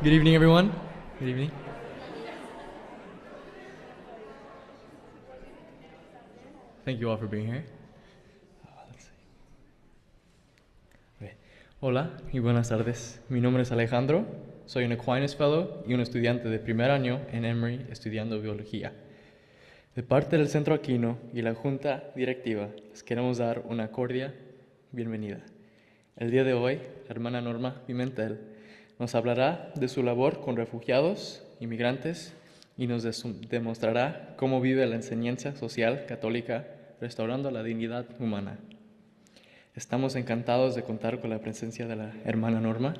Good evening, everyone. Good evening. Thank you all for being here. Let's see. Okay. Hola y buenas tardes. Mi nombre es Alejandro. Soy un Aquinas Fellow y un estudiante de primer año en Emory estudiando biología. De parte del Centro Aquino y la Junta Directiva, les queremos dar una cordial bienvenida. El día de hoy, la hermana Norma Pimentel nos hablará de su labor con refugiados, inmigrantes, y nos demostrará cómo vive la enseñanza social católica restaurando la dignidad humana. Estamos encantados de contar con la presencia de la hermana Norma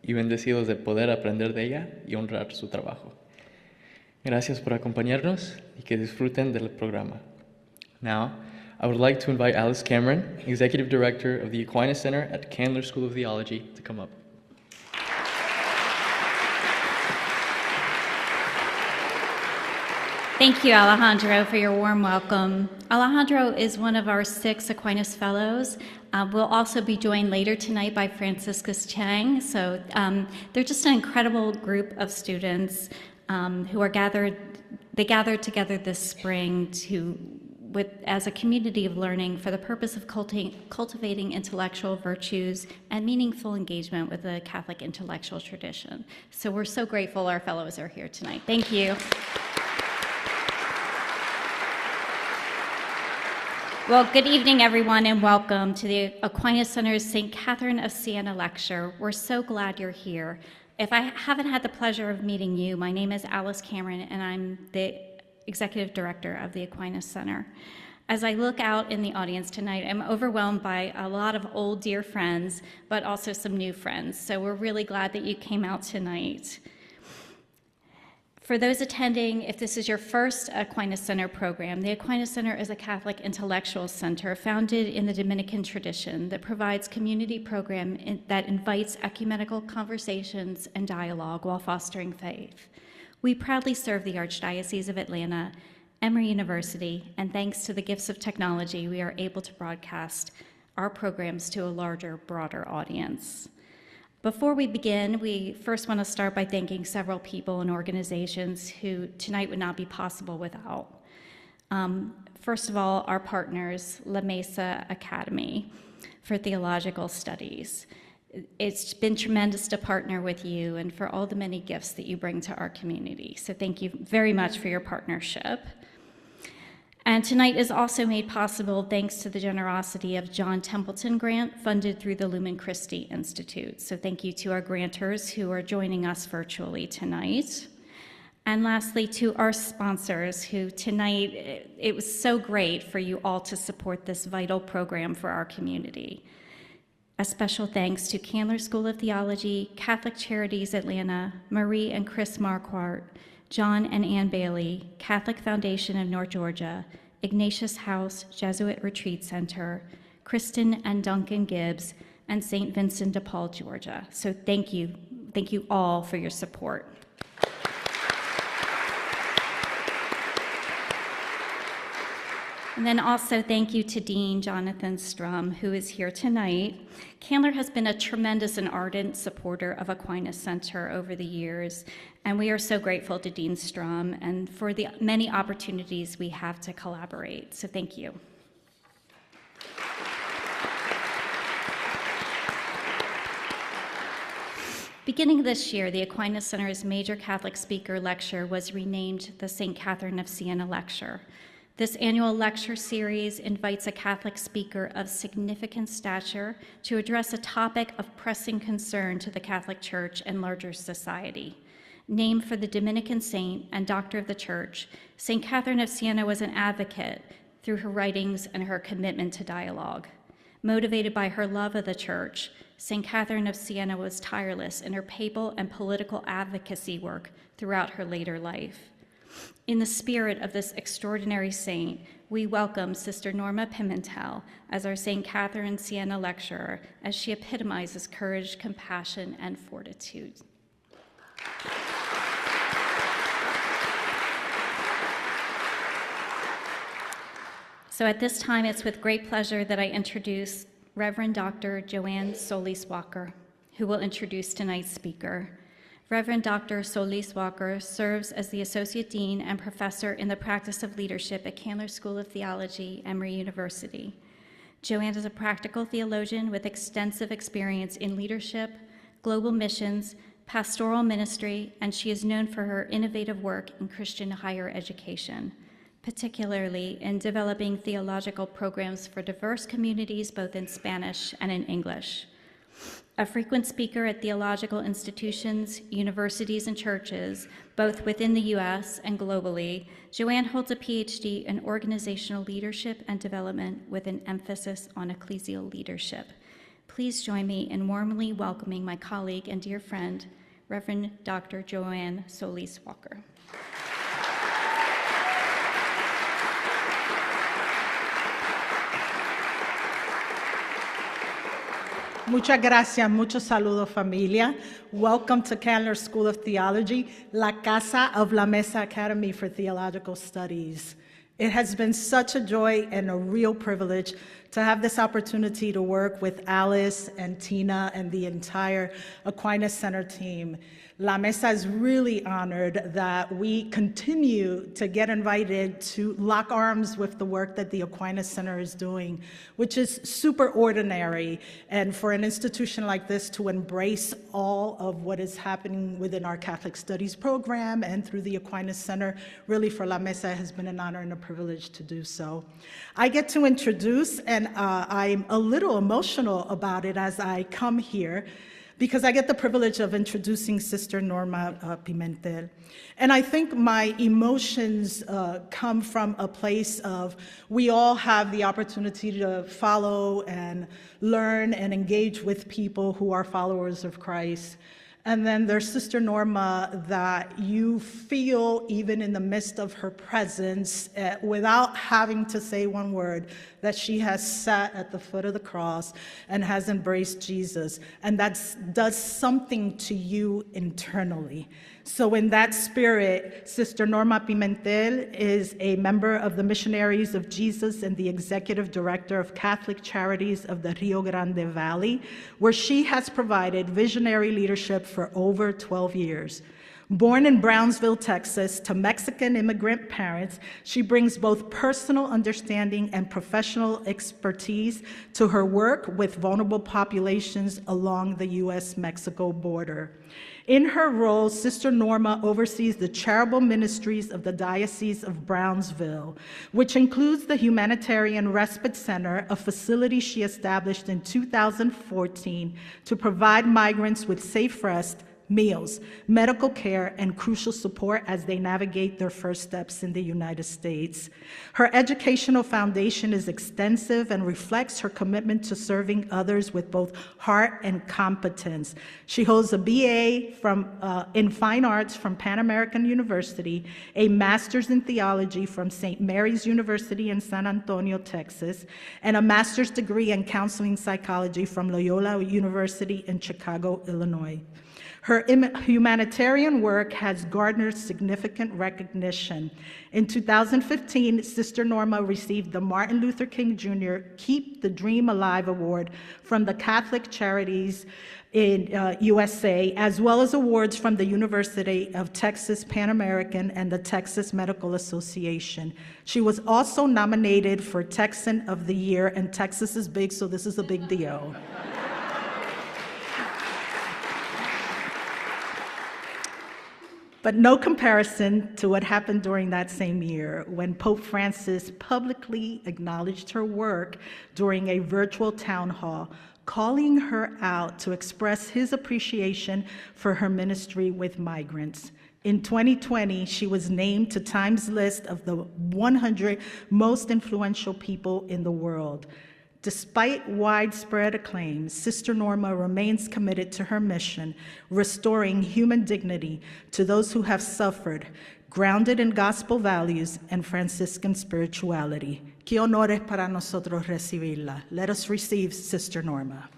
y bendecidos de poder aprender de ella y honrar su trabajo. Gracias por acompañarnos y que disfruten del programa. Now, I would like to invite Alice Cameron, Executive Director of the Aquinas Center at Candler School of Theology, to come up. Thank you, Alejandro, for your warm welcome. Alejandro is one of our 6 Aquinas Fellows. We'll also be joined later tonight by Franciscus Chang. So they're just an incredible group of students who are gathered together this spring as a community of learning for the purpose of cultivating intellectual virtues and meaningful engagement with the Catholic intellectual tradition. So we're so grateful our fellows are here tonight. Thank you. Well, good evening, everyone, and welcome to the Aquinas Center's St. Catherine of Siena lecture. We're so glad you're here. If I haven't had the pleasure of meeting you, my name is Alice Cameron, and I'm the Executive Director of the Aquinas Center. As I look out in the audience tonight, I'm overwhelmed by a lot of old dear friends, but also some new friends. So we're really glad that you came out tonight. For those attending, if this is your first Aquinas Center program, the Aquinas Center is a Catholic intellectual center founded in the Dominican tradition that provides community program that invites ecumenical conversations and dialogue while fostering faith. We proudly serve the Archdiocese of Atlanta, Emory University, and thanks to the gifts of technology, we are able to broadcast our programs to a larger, broader audience. Before we begin, we first want to start by thanking several people and organizations who tonight would not be possible without. First of all, our partners, La Mesa Academy for Theological Studies. It's been tremendous to partner with you and for all the many gifts that you bring to our community. So thank you very much for your partnership. And tonight is also made possible thanks to the generosity of John Templeton grant funded through the Lumen Christi Institute. So thank you to our grantors who are joining us virtually tonight. And lastly, to our sponsors who tonight, it was so great for you all to support this vital program for our community. A special thanks to Candler School of Theology, Catholic Charities Atlanta, Marie and Chris Marquardt, John and Ann Bailey, Catholic Foundation of North Georgia, Ignatius House Jesuit Retreat Center, Kristen and Duncan Gibbs, and St. Vincent de Paul, Georgia. So thank you all for your support. And then also thank you to Dean Jonathan Strum, who is here tonight. Candler has been a tremendous and ardent supporter of Aquinas Center over the years, and we are so grateful to Dean Strum and for the many opportunities we have to collaborate. So thank you. Beginning this year, the Aquinas Center's major Catholic speaker lecture was renamed the St. Catherine of Siena Lecture. This annual lecture series invites a Catholic speaker of significant stature to address a topic of pressing concern to the Catholic Church and larger society. Named for the Dominican saint and doctor of the Church, St. Catherine of Siena was an advocate through her writings and her commitment to dialogue. Motivated by her love of the Church, St. Catherine of Siena was tireless in her papal and political advocacy work throughout her later life. In the spirit of this extraordinary saint, we welcome Sister Norma Pimentel as our St. Catherine Siena lecturer, as she epitomizes courage, compassion, and fortitude. So at this time, it's with great pleasure that I introduce Reverend Dr. Joanne Solis Walker, who will introduce tonight's speaker. Reverend Dr. Solis Walker serves as the Associate Dean and Professor in the Practice of Leadership at Candler School of Theology, Emory University. Joanne is a practical theologian with extensive experience in leadership, global missions, pastoral ministry, and she is known for her innovative work in Christian higher education, particularly in developing theological programs for diverse communities, both in Spanish and in English. A frequent speaker at theological institutions, universities, and churches, both within the U.S. and globally, Joanne holds a PhD in organizational leadership and development with an emphasis on ecclesial leadership. Please join me in warmly welcoming my colleague and dear friend, Reverend Dr. Joanne Solis Walker. Muchas gracias, muchos saludos familia. Welcome to Candler School of Theology, La Casa of La Mesa Academy for Theological Studies. It has been such a joy and a real privilege to have this opportunity to work with Alice and Tina and the entire Aquinas Center team. La Mesa is really honored that we continue to get invited to lock arms with the work that the Aquinas Center is doing, which is super ordinary. And for an institution like this to embrace all of what is happening within our Catholic Studies program and through the Aquinas Center, really for La Mesa has been an honor and a privilege to do so. I get to introduce, and I'm a little emotional about it as I come here, because I get the privilege of introducing Sister Norma Pimentel. And I think my emotions come from a place of we all have the opportunity to follow and learn and engage with people who are followers of Christ. And then there's Sister Norma that you feel even in the midst of her presence, without having to say one word, that she has sat at the foot of the cross and has embraced Jesus. And that does something to you internally. So in that spirit, Sister Norma Pimentel is a member of the Missionaries of Jesus and the Executive Director of Catholic Charities of the Rio Grande Valley, where she has provided visionary leadership for over 12 years. Born in Brownsville, Texas, to Mexican immigrant parents, she brings both personal understanding and professional expertise to her work with vulnerable populations along the U.S.-Mexico border. In her role, Sister Norma oversees the charitable ministries of the Diocese of Brownsville, which includes the Humanitarian Respite Center, a facility she established in 2014 to provide migrants with safe rest, meals, medical care, and crucial support as they navigate their first steps in the United States. Her educational foundation is extensive and reflects her commitment to serving others with both heart and competence. She holds a BA in Fine Arts from Pan American University, a Master's in Theology from St. Mary's University in San Antonio, Texas, and a Master's degree in Counseling Psychology from Loyola University in Chicago, Illinois. Her humanitarian work has garnered significant recognition. In 2015, Sister Norma received the Martin Luther King Jr. Keep the Dream Alive Award from the Catholic Charities in USA, as well as awards from the University of Texas Pan American and the Texas Medical Association. She was also nominated for Texan of the Year, and Texas is big, so this is a big deal. But no comparison to what happened during that same year when Pope Francis publicly acknowledged her work during a virtual town hall, calling her out to express his appreciation for her ministry with migrants. In 2020, she was named to Time's list of the 100 most influential people in the world. Despite widespread acclaim, Sister Norma remains committed to her mission, restoring human dignity to those who have suffered, grounded in gospel values and Franciscan spirituality. Qué honor es para nosotros recibirla. Let us receive Sister Norma.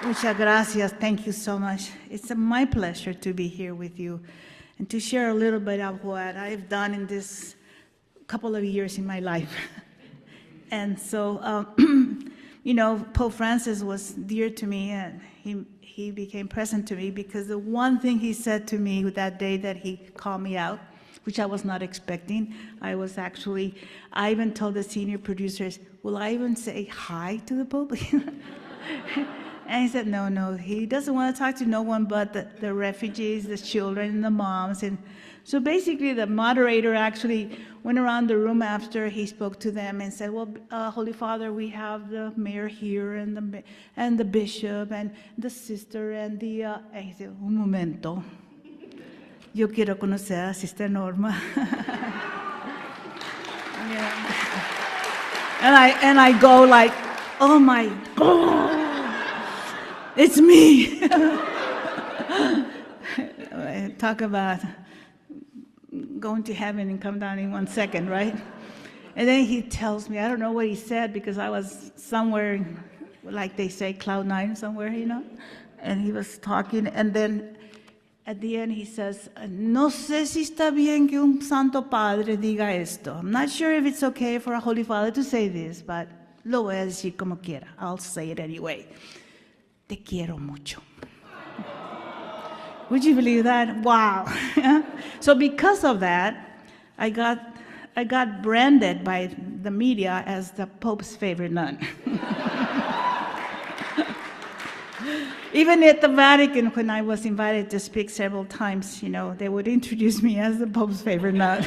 Muchas gracias. Thank you so much. It's my pleasure to be here with you. and to share a little bit of what I've done in this couple of years in my life. And so, Pope Francis was dear to me, and he became present to me because the one thing he said to me that day that he called me out, which I was not expecting, I even told the senior producers, will I even say hi to the Pope? And he said, no, he doesn't want to talk to no one but the refugees, the children, and the moms. And so basically the moderator actually went around the room after he spoke to them and said, well, Holy Father, we have the mayor here and the bishop and the sister and and he said, un momento, yo quiero conocer a Sister Norma. And I go like, oh my God. It's me. Talk about going to heaven and come down in 1 second, right? And then he tells me, I don't know what he said because I was somewhere, like they say, cloud nine somewhere, and he was talking, and then at the end he says, no sé si está bien que un Santo Padre diga esto. I'm not sure if it's okay for a Holy Father to say this, but lo voy a decir como quiera. I'll say it anyway. Te quiero mucho. Would you believe that? Wow. So because of that, I got branded by the media as the Pope's favorite nun. Even at the Vatican, when I was invited to speak several times, they would introduce me as the Pope's favorite nun.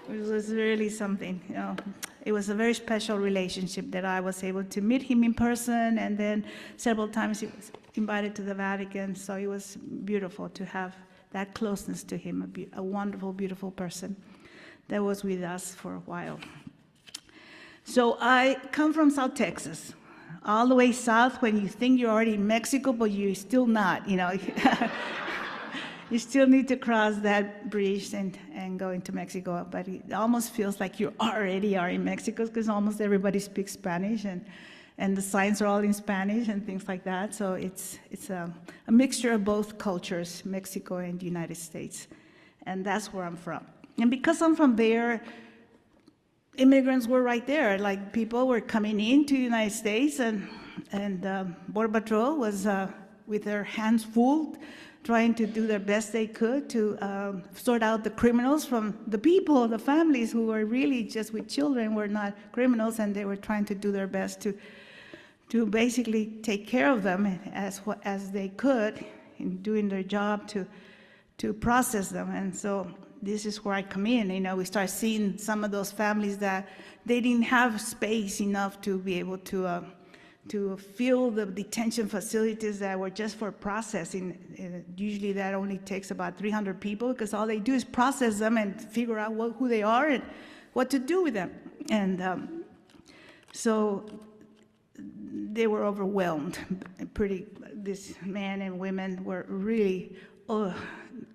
It was really something, It was a very special relationship that I was able to meet him in person, and then several times he was invited to the Vatican, so it was beautiful to have that closeness to him, a wonderful, beautiful person that was with us for a while. So I come from South Texas, all the way south when you think you're already in Mexico, but you're still not, You still need to cross that bridge and go into Mexico, but it almost feels like you already are in Mexico because almost everybody speaks Spanish, and the signs are all in Spanish and things like that. So it's a mixture of both cultures, Mexico and the United States, and that's where I'm from. And because I'm from there, immigrants were right there. Like people were coming into the United States, and Border Patrol was with their hands full, trying to do their best they could to sort out the criminals from the people, the families who were really just with children, were not criminals, and they were trying to do their best to basically take care of them as they could in doing their job to process them. And so this is where I come in. We start seeing some of those families that they didn't have space enough to be able to fill the detention facilities that were just for processing. Usually that only takes about 300 people because all they do is process them and figure out who they are and what to do with them. And so they were overwhelmed. These men and women were really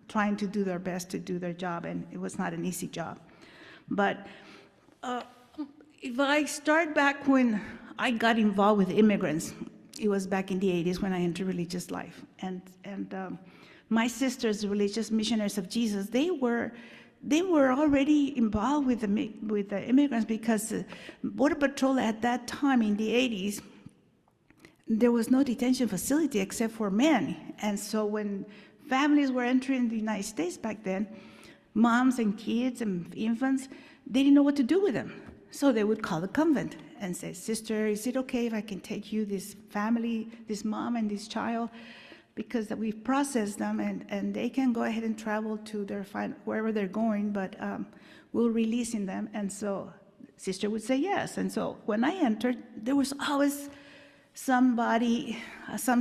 trying to do their best to do their job, and it was not an easy job. But if I start back when I got involved with immigrants, it was back in the 80s when I entered religious life. And my sisters, the Religious Missionaries of Jesus, they were already involved with the immigrants because Border Patrol at that time in the 80s, there was no detention facility except for men. And so when families were entering the United States back then, moms and kids and infants, they didn't know what to do with them. So they would call the convent and say, sister, is it okay if I can take you, this family, this mom and this child, because we've processed them and they can go ahead and travel to wherever they're going, but we're releasing them. And so sister would say yes. And so when I entered, there was always some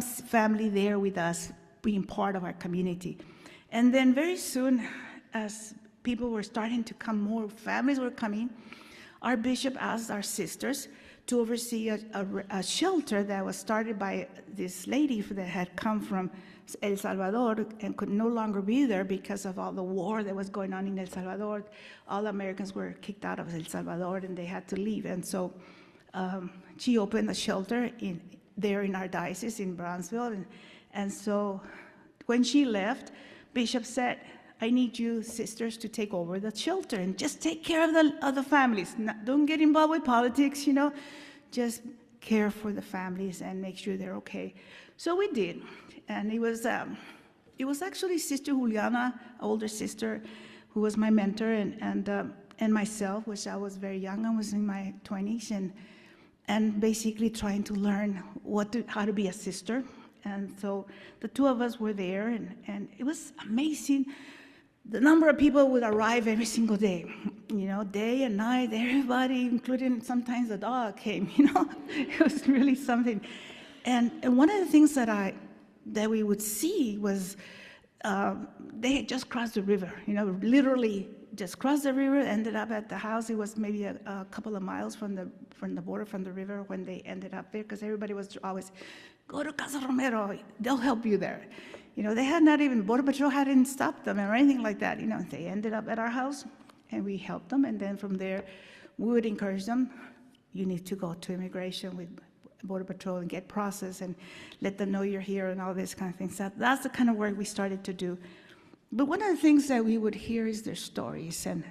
family there with us, being part of our community. And then very soon, as people were starting to come, more families were coming, our bishop asked our sisters to oversee a shelter that was started by this lady that had come from El Salvador and could no longer be there because of all the war that was going on in El Salvador. All Americans were kicked out of El Salvador and they had to leave. And so she opened a shelter there in our diocese in Brownsville. And so when she left, bishop said, I need you sisters to take over the children. Just take care of the families. Don't get involved with politics, Just care for the families and make sure they're okay. So we did. And it was actually Sister Juliana, older sister, who was my mentor, and myself, which I was very young. I was in my 20s, and basically trying to learn how to be a sister. And so the two of us were there, and it was amazing. The number of people would arrive every single day, day and night, everybody, including sometimes the dog came, It was really something. And one of the things that we would see was they had just crossed the river, literally just crossed the river, ended up at the house. It was maybe a couple of miles from the border, from the river, when they ended up there, because everybody was always, go to Casa Romero, they'll help you there. They had not even, Border Patrol hadn't stopped them or anything like that. They ended up at our house, and we helped them, and then from there, we would encourage them, you need to go to immigration with Border Patrol and get processed and let them know you're here and all this kind of thing. So that's the kind of work we started to do. But one of the things that we would hear is their stories and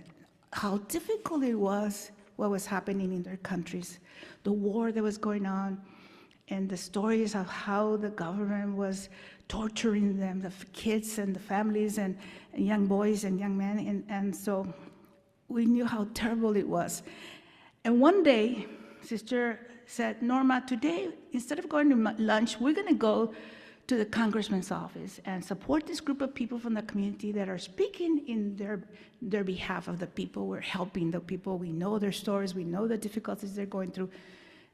how difficult it was, what was happening in their countries, the war that was going on, and the stories of how the government was torturing them, the kids and the families and young boys and young men. And so we knew how terrible it was. And one day, Sister said, Norma, today, instead of going to lunch, we're going to go to the congressman's office and support this group of people from the community that are speaking in their behalf of the people. We're helping the people. We know their stories. We know the difficulties they're going through.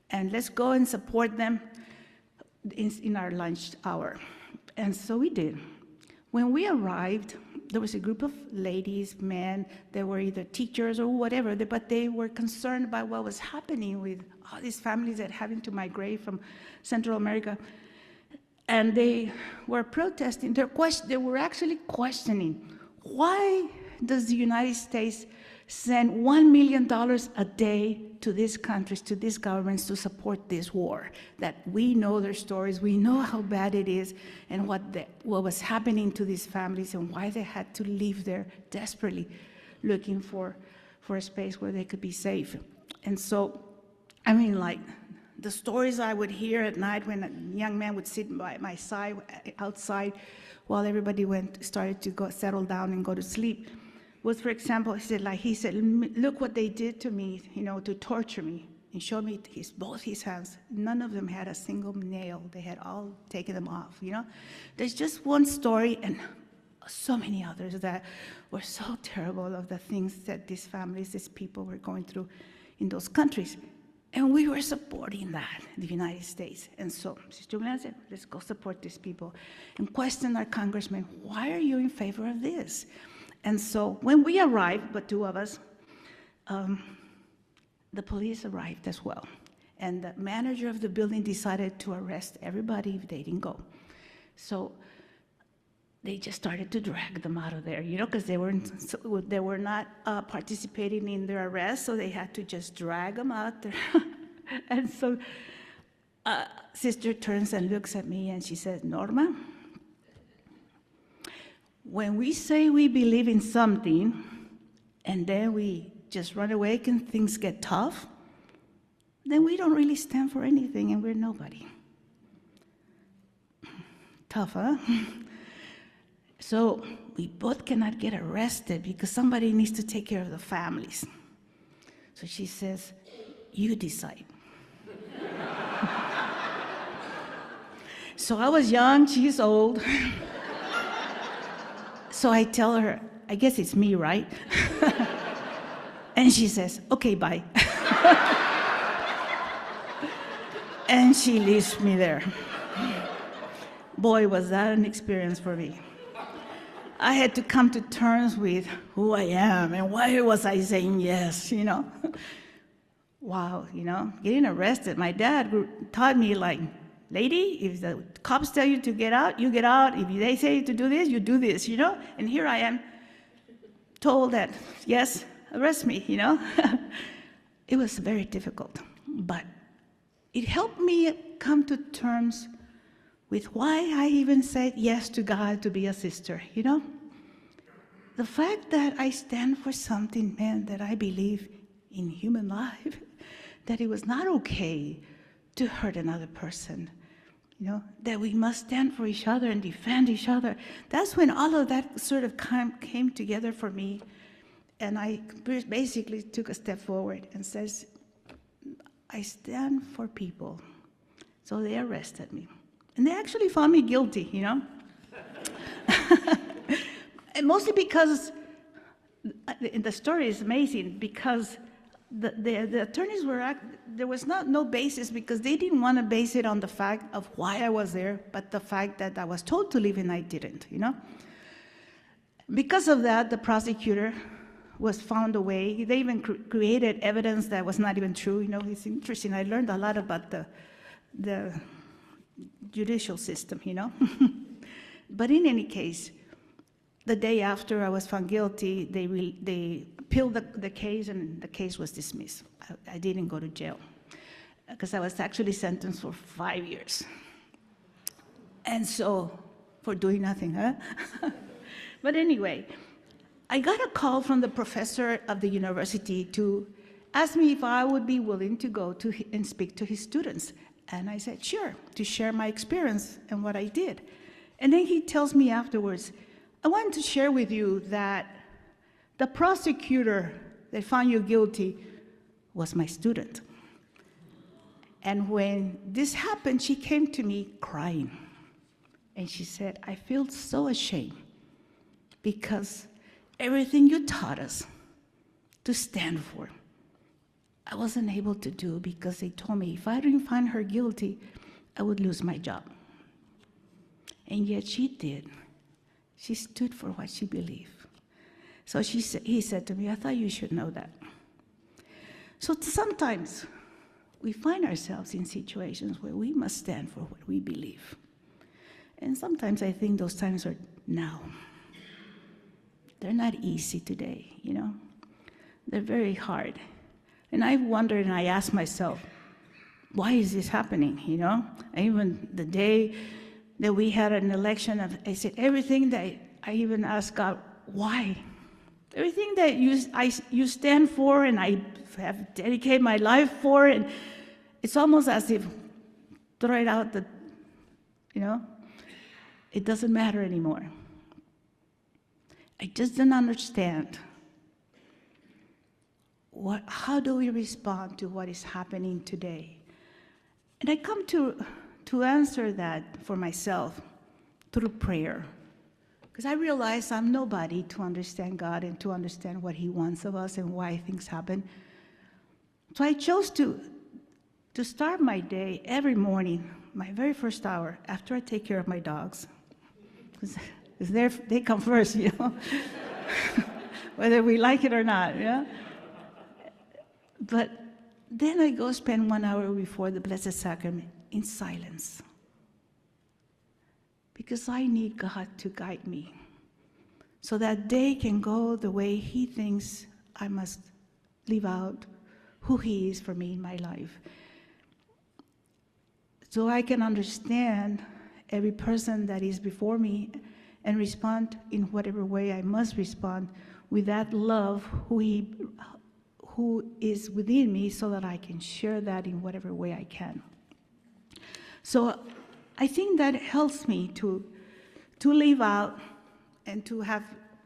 And let's go and support them in our lunch hour. And so we did. When we arrived, there was a group of ladies, men, that were either teachers or whatever, but they were concerned about what was happening with all these families that having to migrate from Central America. And they were protesting. They were actually questioning, why does the United States send $1 million a day to these countries, to these governments, to support this war? That we know their stories, we know how bad it is, and what was happening to these families, and why they had to leave there desperately, looking for a space where they could be safe. And so, the stories I would hear at night when a young man would sit by my side outside while everybody started to go settle down and go to sleep, was, for example, he said, look what they did to me, to torture me, and show me both his hands. None of them had a single nail. They had all taken them off, There's just one story and so many others that were so terrible of the things that these families, these people were going through in those countries. And we were supporting that, the United States. And so Sister Juliana said, let's go support these people and question our congressman, why are you in favor of this? And so when we arrived, but two of us, the police arrived as well. And the manager of the building decided to arrest everybody if they didn't go. So they just started to drag them out of there, because they were not participating in their arrest, so they had to just drag them out there. And so Sister turns and looks at me and she says, Norma, when we say we believe in something and then we just run away and things get tough, then we don't really stand for anything and we're nobody. Tough, huh? So we both cannot get arrested because somebody needs to take care of the families. So she says, you decide. So I was young, she's old. So I tell her, I guess it's me, right? And she says, okay, bye. And she leaves me there. Boy, was that an experience for me. I had to come to terms with who I am and why was I saying yes, Wow, getting arrested. My dad taught me, lady, if the cops tell you to get out, you get out. If they say to do this, you do this, And here I am told that, yes, arrest me, It was very difficult, but it helped me come to terms with why I even said yes to God to be a sister, the fact that I stand for something meant that I believe in human life, that it was not okay to hurt another person, that we must stand for each other and defend each other. That's when all of that sort of came together for me, and I basically took a step forward and says, I stand for people. So they arrested me. And they actually found me guilty, And mostly because, the story is amazing, because the attorneys there was no basis, because they didn't want to base it on the fact of why I was there, but the fact that I was told to leave and I didn't, Because of that, the prosecutor was found a way. They even created evidence that was not even true. It's interesting. I learned a lot about the judicial system, But in any case, the day after I was found guilty, they appealed the case, and the case was dismissed. I didn't go to jail, because I was actually sentenced for 5 years. And so, for doing nothing, huh? But anyway, I got a call from the professor of the university to ask me if I would be willing to go and speak to his students. And I said, sure, to share my experience and what I did. And then he tells me afterwards, I want to share with you that the prosecutor that found you guilty was my student. And when this happened, she came to me crying. And she said, I feel so ashamed, because everything you taught us to stand for, I wasn't able to do, because they told me if I didn't find her guilty, I would lose my job. And yet she did. She stood for what she believed. So he said to me, I thought you should know that. So sometimes we find ourselves in situations where we must stand for what we believe. And sometimes I think those times are now. They're not easy today, They're very hard. And I wondered, and I asked myself, why is this happening, Even the day that we had an election, I said, everything that I even asked God, why? Everything that you stand for and I have dedicated my life for, and it's almost as if throw it out it doesn't matter anymore. I just don't understand how do we respond to what is happening today? And I come to answer that for myself through prayer. Because I realize I'm nobody to understand God and to understand what He wants of us and why things happen. So I chose to start my day every morning, my very first hour, after I take care of my dogs. Because they come first, whether we like it or not, But then I go spend 1 hour before the Blessed Sacrament in silence, because I need God to guide me so that day can go the way He thinks I must live out who He is for me in my life. So I can understand every person that is before me and respond in whatever way I must respond with that love who is within me, so that I can share that in whatever way I can. So I think that helps me to live out and to have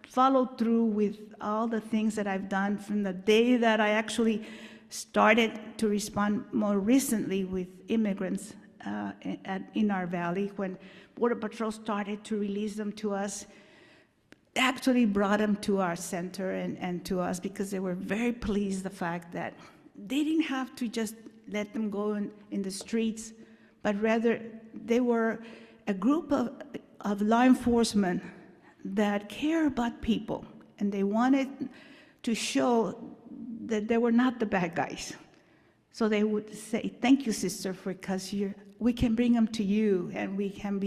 followed through with all the things that I've done from the day that I actually started to respond more recently with immigrants in our valley, when Border Patrol started to release them to us. Actually brought them to our center and to us, because they were very pleased the fact that they didn't have to just let them go in the streets, but rather they were a group of law enforcement that care about people, and they wanted to show that they were not the bad guys. So they would say, thank you, sister, because we can bring them to you, and we can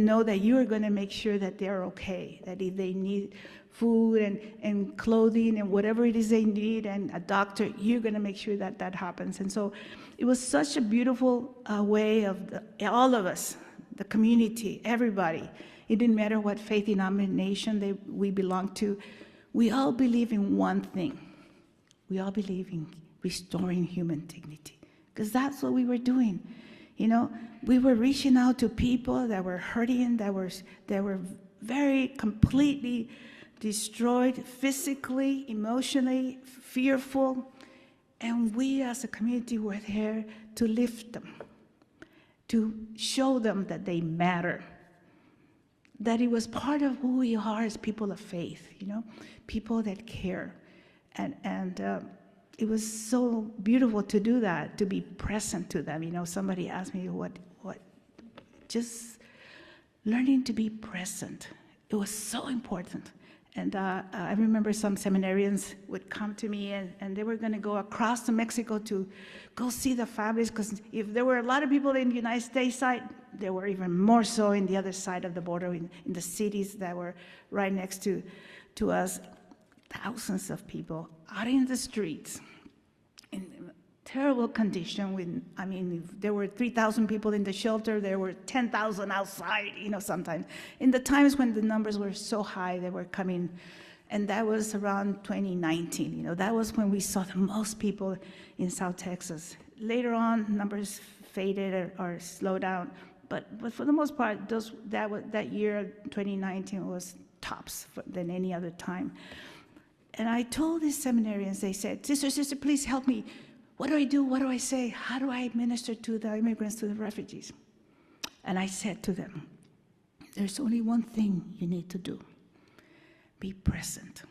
know that you are going to make sure that they're okay, that if they need food and clothing and whatever it is they need, and a doctor, you're going to make sure that that happens. And so it was such a beautiful way of all of us, the community, everybody, It didn't matter what faith denomination we belonged to. We all believe in one thing. We all believe in restoring human dignity, because that's what we were doing. You know, we were reaching out to people that were hurting, that were very completely destroyed physically, emotionally, fearful, and we as a community were there to lift them, to show them that they matter, that it was part of who we are as people of faith, you know, people that care. And it was so beautiful to do that, to be present to them. You know, somebody asked me what just learning to be present. It was so important. And I remember some seminarians would come to me, and they were going to go across to Mexico to go see the families, because if there were a lot of people in the United States side, there were even more so in the other side of the border, in the cities that were right next to us. Thousands of people out in the streets in terrible condition. If there were 3,000 people in the shelter, there were 10,000 outside, you know, sometimes. In the times when the numbers were so high, they were coming, and that was around 2019. You know, that was when we saw the most people in South Texas. Later on, numbers faded or slowed down, but for the most part, that year, 2019, was tops than any other time. And I told these seminarians, they said, sister, please help me. What do I do? What do I say? How do I minister to the immigrants, to the refugees? And I said to them, there's only one thing you need to do. Be present.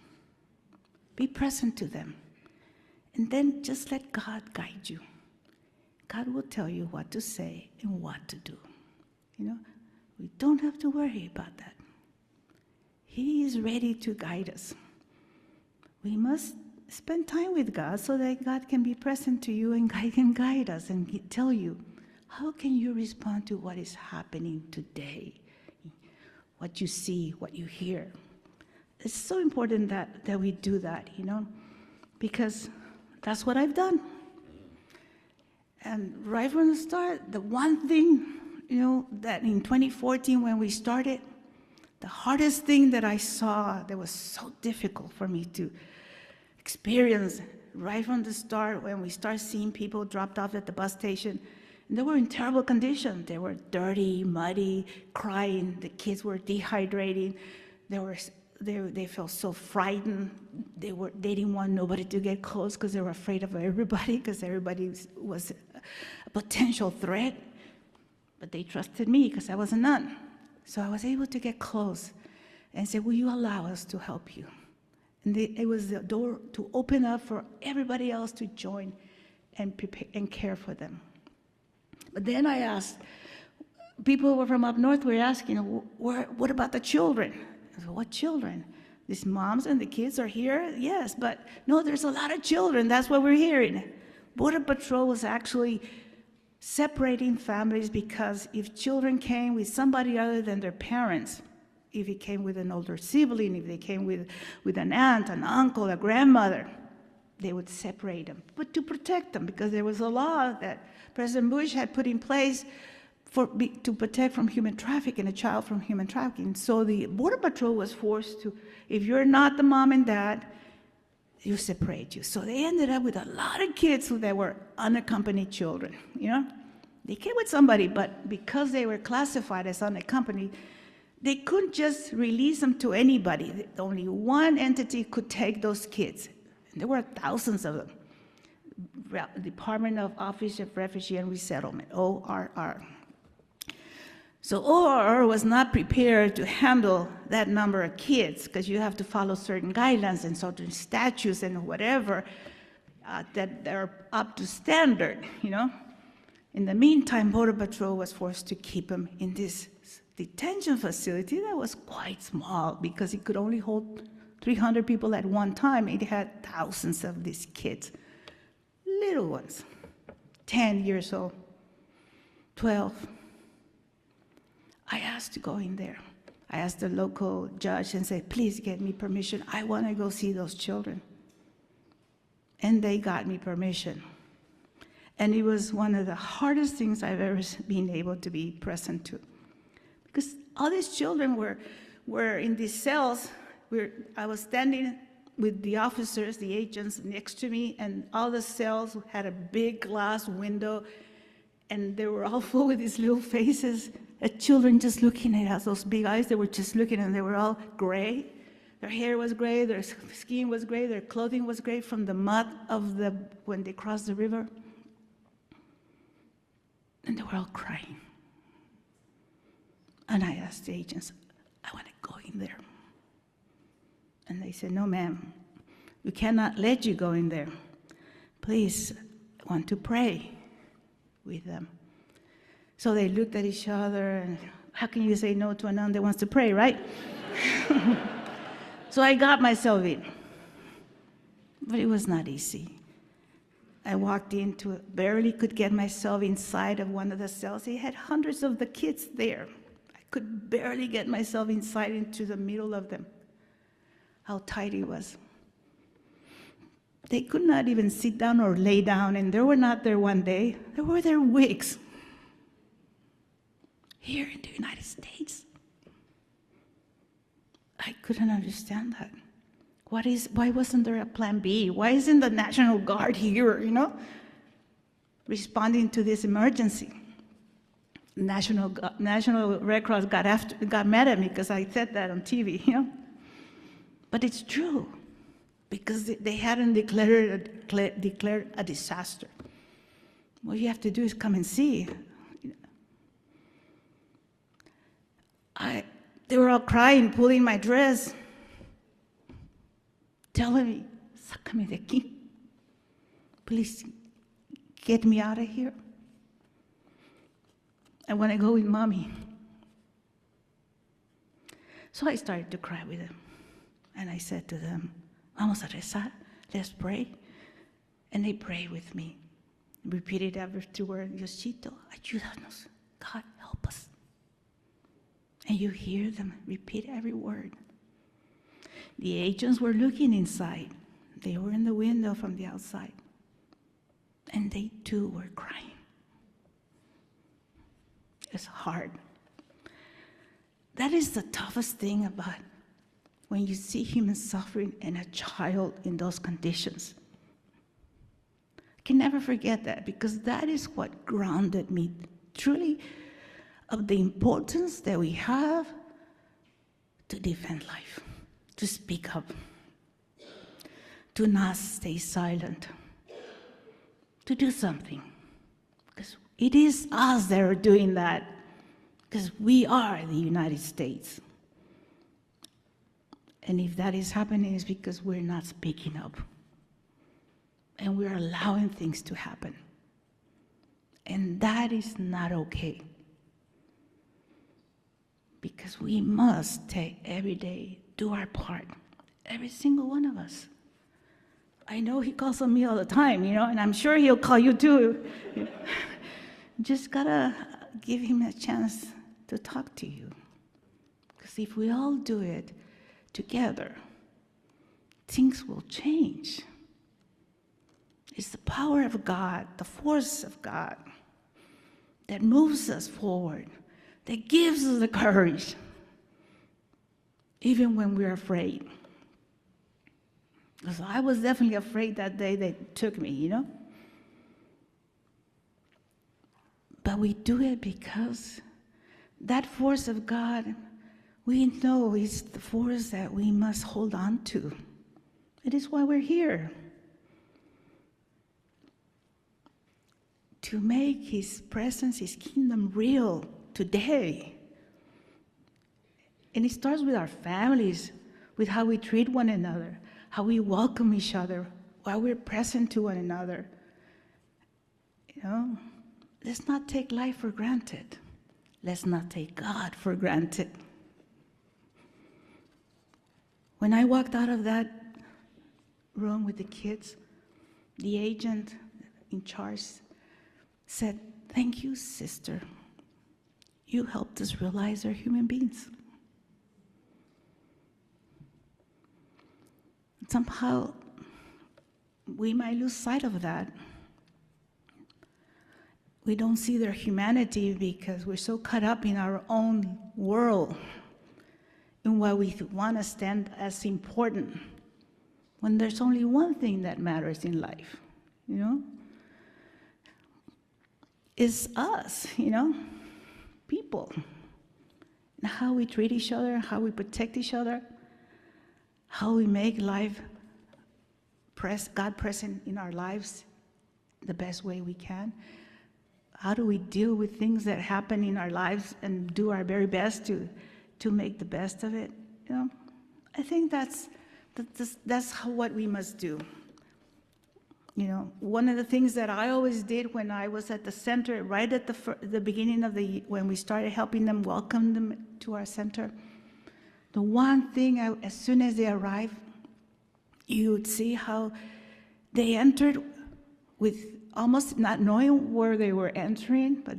Be present to them. And then just let God guide you. God will tell you what to say and what to do. You know, we don't have to worry about that. He is ready to guide us. We must spend time with God so that God can be present to you and can guide us and tell you, how can you respond to what is happening today? What you see, what you hear. It's so important that we do that, you know, because that's what I've done. And right from the start, the one thing, you know, that in 2014 when we started, the hardest thing that I saw that was so difficult for me to experience right from the start, when we start seeing people dropped off at the bus station, and they were in terrible condition. They were dirty, muddy, crying. The kids were dehydrating. They felt so frightened. They didn't want nobody to get close because they were afraid of everybody, because everybody was a potential threat. But they trusted me because I was a nun. So I was able to get close and say, will you allow us to help you? And it was the door to open up for everybody else to join and prepare and care for them. But then I asked, people who were from up north were asking, what about the children? I said, what children? These moms and the kids are here? Yes, but no, there's a lot of children. That's what we're hearing. Border Patrol was actually separating families, because if children came with somebody other than their parents, if it came with an older sibling, if they came with an aunt, an uncle, a grandmother, they would separate them, but to protect them, because there was a law that President Bush had put in place to protect from human trafficking, a child from human trafficking. So the Border Patrol was forced to, if you're not the mom and dad, you separate you. So they ended up with a lot of kids that were unaccompanied children, you know? They came with somebody, but because they were classified as unaccompanied, they couldn't just release them to anybody. Only one entity could take those kids. And there were thousands of them. Department of Office of Refugee and Resettlement, ORR. So ORR was not prepared to handle that number of kids, because you have to follow certain guidelines and certain statutes and whatever that are up to standard, you know. In the meantime, Border Patrol was forced to keep them in this detention facility that was quite small, because it could only hold 300 people at one time. It had thousands of these kids, little ones, 10 years old, 12. I asked to go in there. I asked the local judge and said, please get me permission. I want to go see those children. And they got me permission. And it was one of the hardest things I've ever been able to be present to. Because all these children were in these cells. I was standing with the officers, the agents next to me, and all the cells had a big glass window, and they were all full with these little faces, children just looking at us, those big eyes, they were just looking, and they were all gray. Their hair was gray, their skin was gray, their clothing was gray from the mud of when they crossed the river. And they were all crying. And I asked the agents, I want to go in there. And they said, no, ma'am, we cannot let you go in there. Please, I want to pray with them. So they looked at each other, and how can you say no to a nun that wants to pray, right? So I got myself in. But it was not easy. I walked into it, barely could get myself inside of one of the cells. They had hundreds of the kids there. I could barely get myself inside into the middle of them. How tight it was. They could not even sit down or lay down, and they were not there one day. They were there weeks. Here in the United States. I couldn't understand that. Why wasn't there a plan B? Why isn't the National Guard here, responding to this emergency? National Red Cross got mad at me because I said that on TV, But it's true, because they hadn't declared a disaster. What you have to do is come and see. They were all crying, pulling my dress, telling me, sácame de aquí. Please get me out of here. I want to go with mommy. So I started to cry with them. And I said to them, vamos a rezar, let's pray. And they prayed with me. Repeated afterward, Diosito, ayúdanos. God, help us. And you hear them repeat every word. The agents were looking inside. They were in the window from the outside. And they too were crying. It's hard. That is the toughest thing about when you see human suffering and a child in those conditions. I can never forget that, because that is what grounded me truly of the importance that we have to defend life, to speak up, to not stay silent, to do something. Because it is us that are doing that, because we are the United States. And if that is happening, it's because we're not speaking up. And we're allowing things to happen. And that is not okay. Because we must take every day, do our part, every single one of us. I know he calls on me all the time, and I'm sure he'll call you too. Just gotta give him a chance to talk to you. Because if we all do it together, things will change. It's the power of God, the force of God, that moves us forward, that gives us the courage, even when we're afraid. Because I was definitely afraid that day they took me, But we do it because that force of God, we know is the force that we must hold on to. It is why we're here. To make his presence, his kingdom real today. And it starts with our families, with how we treat one another, how we welcome each other, while we're present to one another. Let's not take life for granted. Let's not take God for granted. When I walked out of that room with the kids, the agent in charge said, "Thank you, sister. You helped us realize they're human beings." Somehow, we might lose sight of that. We don't see their humanity because we're so caught up in our own world. why we want to stand as important when there's only one thing that matters in life, you know? It's us, you know, people. And how we treat each other, how we protect each other, how we make life, God present in our lives the best way we can. How do we deal with things that happen in our lives and do our very best to make the best of it? You know, I think that's what we must do. You know, one of the things that I always did when I was at the center, right at the beginning of when we started helping them, welcome them to our center, the one thing, as soon as they arrived, you would see how they entered with almost not knowing where they were entering, but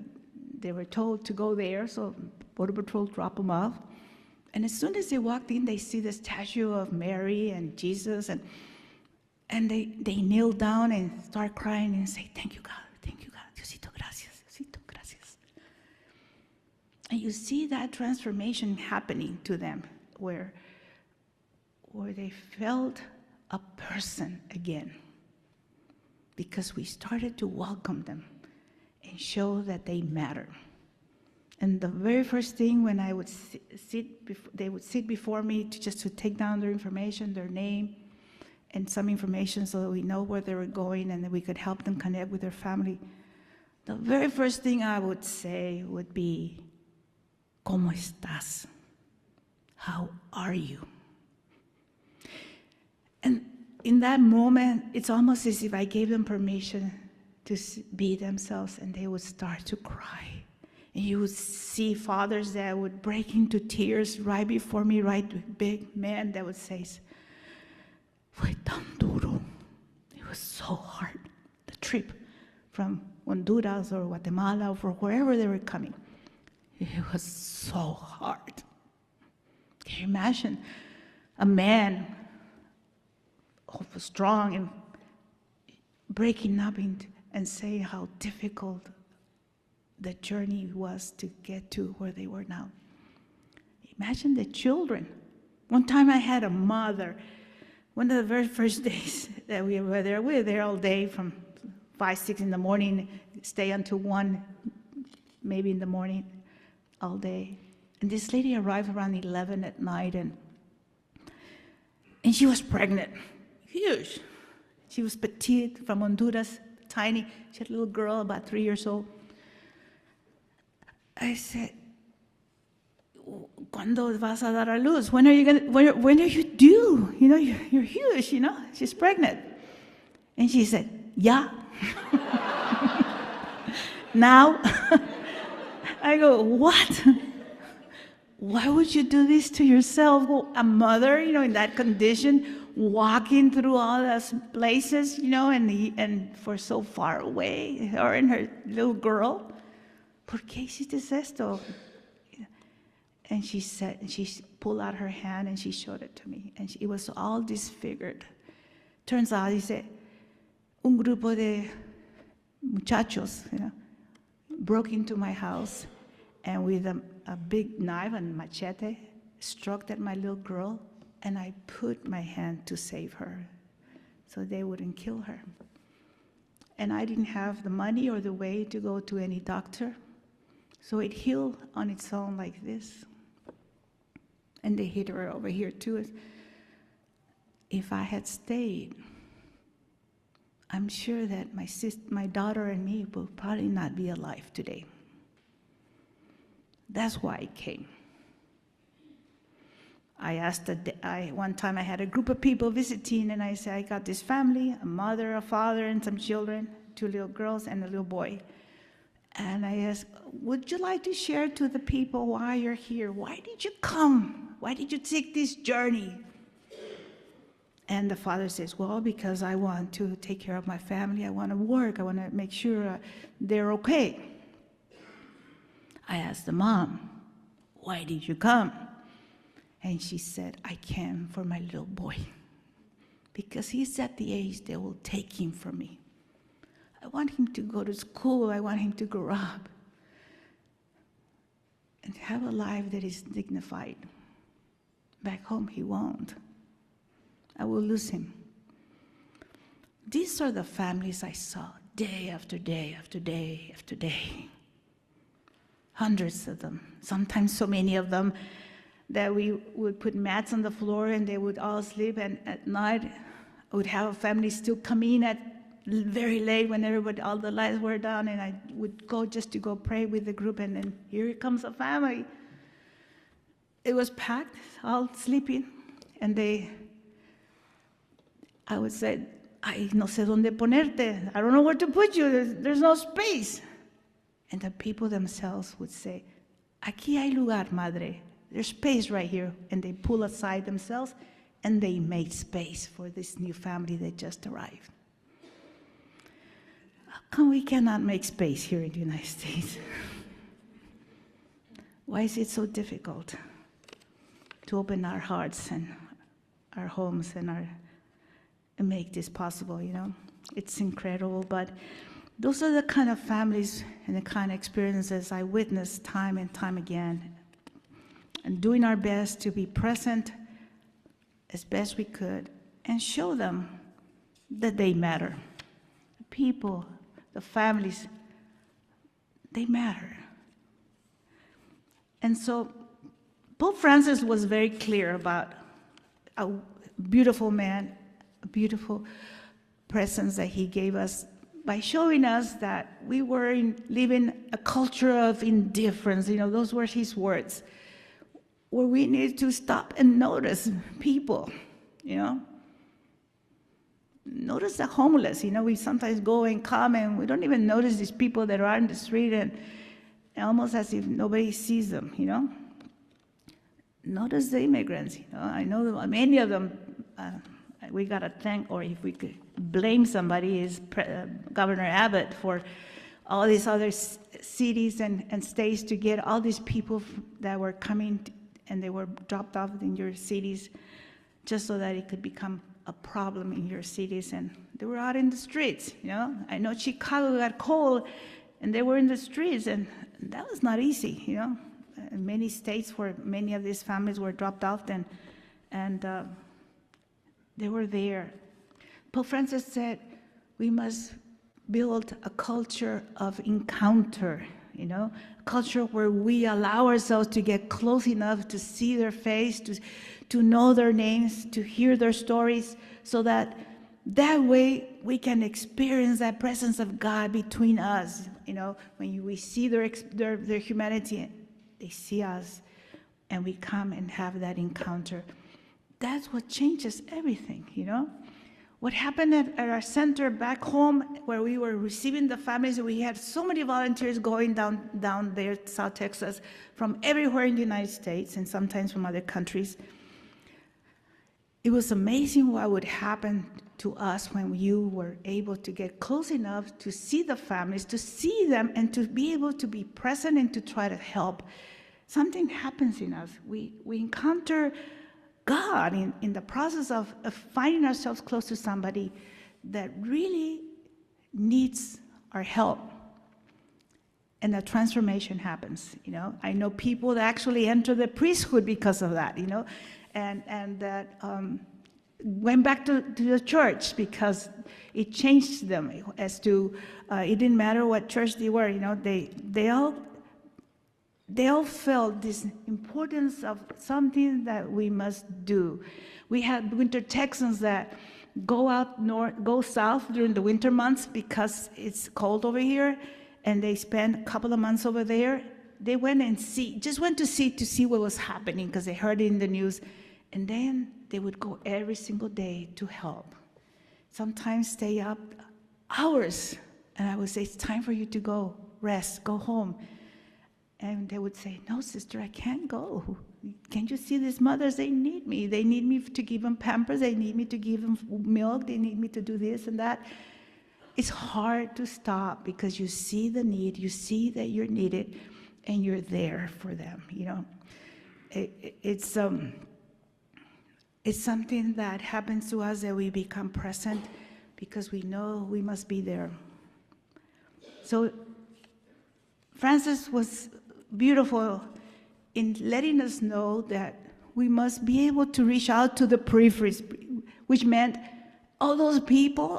they were told to go there, so Border Patrol dropped them off. And as soon as they walked in, they see the statue of Mary and Jesus, and they kneel down and start crying and say, thank you, God, Diosito, gracias, Diosito, gracias. And you see that transformation happening to them, where they felt a person again, because we started to welcome them and show that they matter. And the very first thing when I would they would sit before me just to take down their information, their name, and some information so that we know where they were going and that we could help them connect with their family. The very first thing I would say would be, ¿Cómo estás? How are you? And in that moment, it's almost as if I gave them permission to be themselves, and they would start to cry. And you would see fathers that would break into tears right before me, right, big men that would say, fue tan duro. It was so hard, the trip from Honduras or Guatemala or wherever they were coming. It was so hard. Can you imagine a man strong and breaking up and saying how difficult the journey was to get to where they were now? Imagine the children. One time I had a mother, one of the very first days that we were there all day from 5, 6 in the morning, stay until 1, maybe in the morning, all day. And this lady arrived around 11 at night, and she was pregnant, huge. She was petite, from Honduras, tiny. She had a little girl, about 3 years old. I said, ¿Cuándo vas a dar a luz? When are you due? You know, you're huge, you know. She's pregnant. And she said, yeah. Now? I go, what? Why would you do this to yourself? Well, a mother, you know, in that condition, walking through all those places, you know, and for so far away, her and her little girl. ¿Por qué hiciste esto? And she said, and she pulled out her hand and she showed it to me. And it was all disfigured. Turns out, dice, un grupo de muchachos, you know, broke into my house and with a big knife and machete, struck at my little girl, and I put my hand to save her so they wouldn't kill her. And I didn't have the money or the way to go to any doctor, so it healed on its own like this. And they hit her over here too. If I had stayed, I'm sure that my daughter and me will probably not be alive today. That's why I came. I asked, one time I had a group of people visiting, and I said, I got this family, a mother, a father, and some children, 2 little girls and a little boy. And I asked, would you like to share to the people why you're here? Why did you come? Why did you take this journey? And the father says, well, because I want to take care of my family. I want to work. I want to make sure they're okay. I asked the mom, why did you come? And she said, I came for my little boy, because he's at the age they will take him from me. I want him to go to school. I want him to grow up and have a life that is dignified. back home, he won't. I will lose him. These are the families I saw day after day after day after day. Hundreds of them, sometimes so many of them that we would put mats on the floor and they would all sleep, and at night I would have a family still come in at very late when all the lights were down, and I would go just to go pray with the group, and then here comes a family. It was packed, all sleeping, and I would say, ay, no sé dónde ponerte. I don't know where to put you. There's no space. And the people themselves would say, aquí hay lugar, madre. There's space right here. And they pull aside themselves, and they made space for this new family that just arrived. How come we cannot make space here in the United States? Why is it so difficult to open our hearts and our homes and make this possible, you know? It's incredible, but those are the kind of families and the kind of experiences I witnessed time and time again, and doing our best to be present as best we could and show them that they matter. The people, the families, they matter. And so Pope Francis was very clear about a beautiful man, a beautiful presence that he gave us by showing us that we were living a culture of indifference. You know, those were his words, where we need to stop and notice people, you know. Notice the homeless. You know, we sometimes go and come and we don't even notice these people that are in the street, and almost as if nobody sees them, you know. Notice the immigrants. You know, I know many of them, we got to thank, or if we could blame somebody, is Governor Abbott for all these other cities and states to get all these people that were coming and they were dropped off in your cities just so that it could become a problem in your cities. And they were out in the streets, you know. I know Chicago got cold and they were in the streets, and that was not easy, you know. In many states where many of these families were dropped off, and they were there. Pope Francis said, we must build a culture of encounter, you know, a culture where we allow ourselves to get close enough to see their face, to know their names, to hear their stories, so that way we can experience that presence of God between us. You know, when we see their humanity, they see us, and we come and have that encounter. That's what changes everything, you know. What happened at our center back home, where we were receiving the families, we had so many volunteers going down there, South Texas, from everywhere in the United States and sometimes from other countries. It was amazing what would happen to us when you were able to get close enough to see the families, to see them, and to be able to be present and to try to help. Something happens in us. We encounter God in the process of finding ourselves close to somebody that really needs our help. And a transformation happens, you know. I know people that actually enter the priesthood because of that, you know, and that went back to the church because it changed them as to, it didn't matter what church they were, you know, they all felt this importance of something that we must do. We had winter Texans that go out north, go south during the winter months because it's cold over here, and they spend a couple of months over there. They went and just went to see what was happening because they heard it in the news, and then they would go every single day to help. Sometimes stay up hours, and I would say, it's time for you to go rest, go home. And they would say, no, sister, I can't go. Can't you see these mothers? They need me. They need me to give them Pampers. They need me to give them milk. They need me to do this and that. It's hard to stop because you see the need. You see that you're needed, and you're there for them, you know. It's something that happens to us, that we become present because we know we must be there. So Francis was beautiful in letting us know that We must be able to reach out to the peripheries, which meant all those people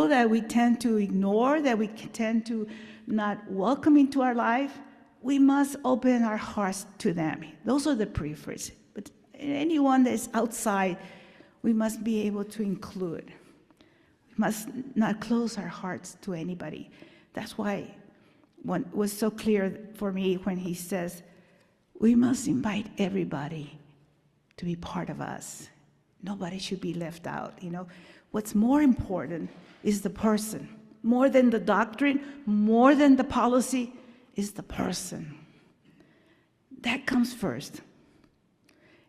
that we tend to ignore, that we tend to not welcome into our life. We must open our hearts to them. Those are the peripheries. But anyone that is outside, we must be able to include. We must not close our hearts to anybody. That's why it was so clear for me when he says, we must invite everybody to be part of us. Nobody should be left out. What's more important is the person. More than the doctrine, more than the policy, is the person. That comes first.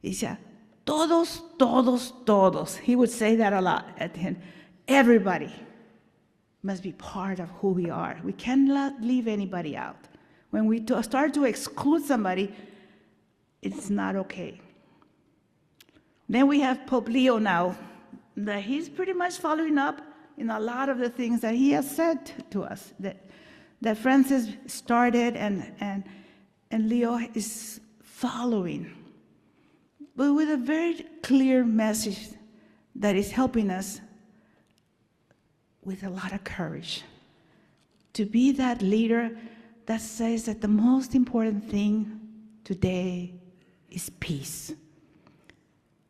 He said, todos, todos, todos. He would say that a lot at the end. Everybody must be part of who we are. We cannot leave anybody out. When we start to exclude somebody, it's not okay. Then we have Pope Leo now, that he's pretty much following up in a lot of the things that he has said to us, that Francis started and Leo is following, but with a very clear message that is helping us with a lot of courage to be that leader that says that the most important thing today is peace.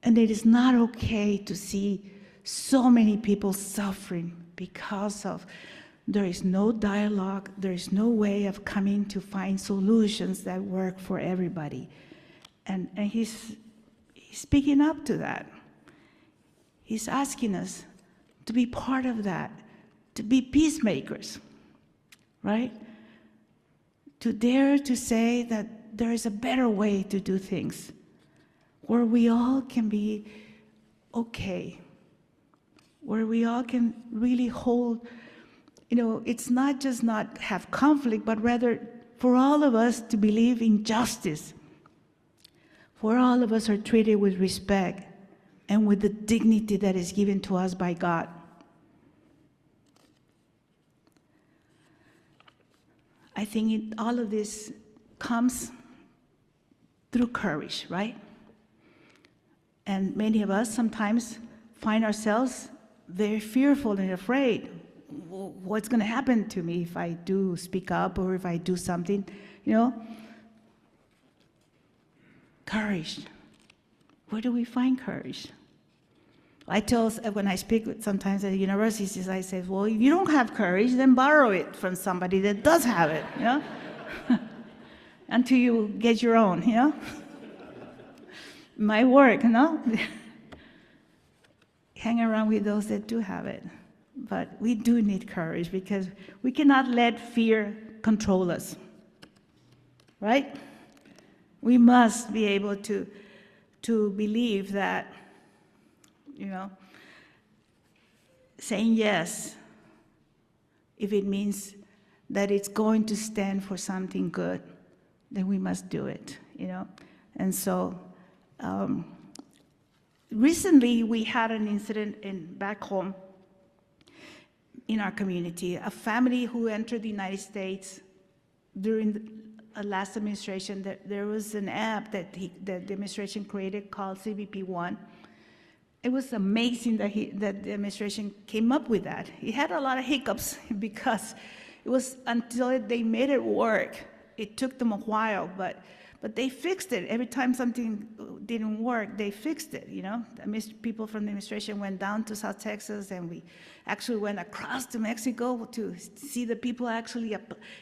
And it is not okay to see so many people suffering because of there is no dialogue, there is no way of coming to find solutions that work for everybody. And he's speaking up to that. He's asking us to be part of that, to be peacemakers, right? To dare to say that there is a better way to do things, where we all can be okay, where we all can really hold, it's not just not have conflict, but rather for all of us to believe in justice, for all of us are treated with respect and with the dignity that is given to us by God. I think all of this comes through courage, right? And many of us sometimes find ourselves very fearful and afraid. What's going to happen to me if I do speak up or if I do something, Courage. Where do we find courage? I tell, when I speak sometimes at universities, I say, well, if you don't have courage, then borrow it from somebody that does have it, until you get your own, My work, Hang around with those that do have it. But we do need courage because we cannot let fear control us, right? We must be able to believe that, saying yes, if it means that it's going to stand for something good, then we must do it, And so, recently we had an incident back home in our community, a family who entered the United States during the last administration. There was an app that the administration created called CBP1. It was amazing that the administration came up with that. It had a lot of hiccups because it was until they made it work. It took them a while, but they fixed it. Every time something didn't work, they fixed it, People from the administration went down to South Texas, and we actually went across to Mexico to see the people actually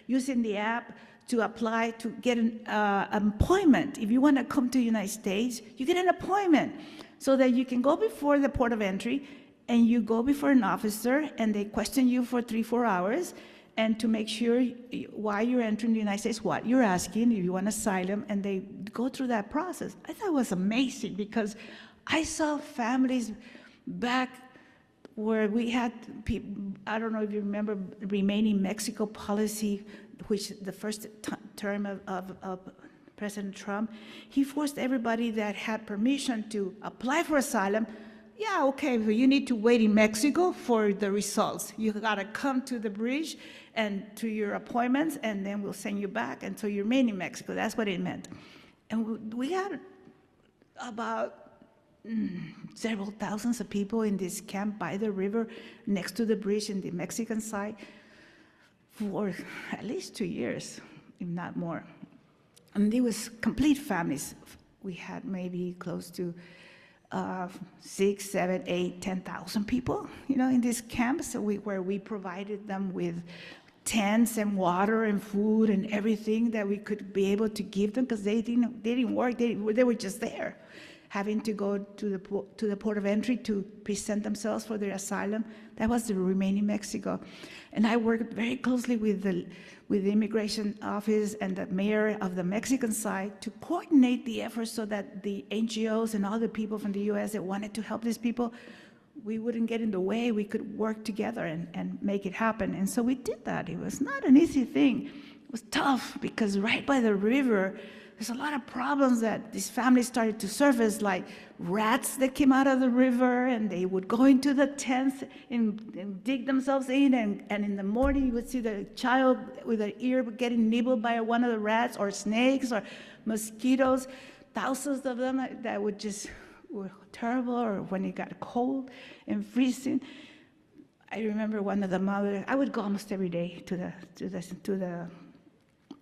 using the app to apply to get an appointment. If you want to come to the United States, you get an appointment so that you can go before the port of entry, and you go before an officer, and they question you for 3-4 hours, and to make sure why you're entering the United States, what you're asking, if you want asylum, and they go through that process. I thought it was amazing because I saw families back where we had people, I don't know if you remember Remain in Mexico policy, which the first term of President Trump, he forced everybody that had permission to apply for asylum. Yeah, okay, but you need to wait in Mexico for the results. You gotta come to the bridge and to your appointments, and then we'll send you back, and so you remain in Mexico. That's what it meant. And we had about several thousands of people in this camp by the river next to the bridge in the Mexican side for at least 2 years, if not more. And they was complete families. We had maybe close to 6, 7, 8, 10,000 people, in these camps where we provided them with tents and water and food and everything that we could be able to give them, because they didn't work. They were just there, having to go to the port of entry to present themselves for their asylum. That was the remaining Mexico. And I worked very closely with the immigration office and the mayor of the Mexican side to coordinate the efforts so that the NGOs and other people from the US that wanted to help these people, we wouldn't get in the way. We could work together and make it happen. And so we did that. It was not an easy thing. It was tough because right by the river, there's a lot of problems that these families started to surface, like rats that came out of the river, and they would go into the tents and dig themselves in, and in the morning you would see the child with an ear getting nibbled by one of the rats, or snakes, or mosquitoes, thousands of them that were terrible, or when it got cold and freezing. I remember one of the mothers, I would go almost every day to the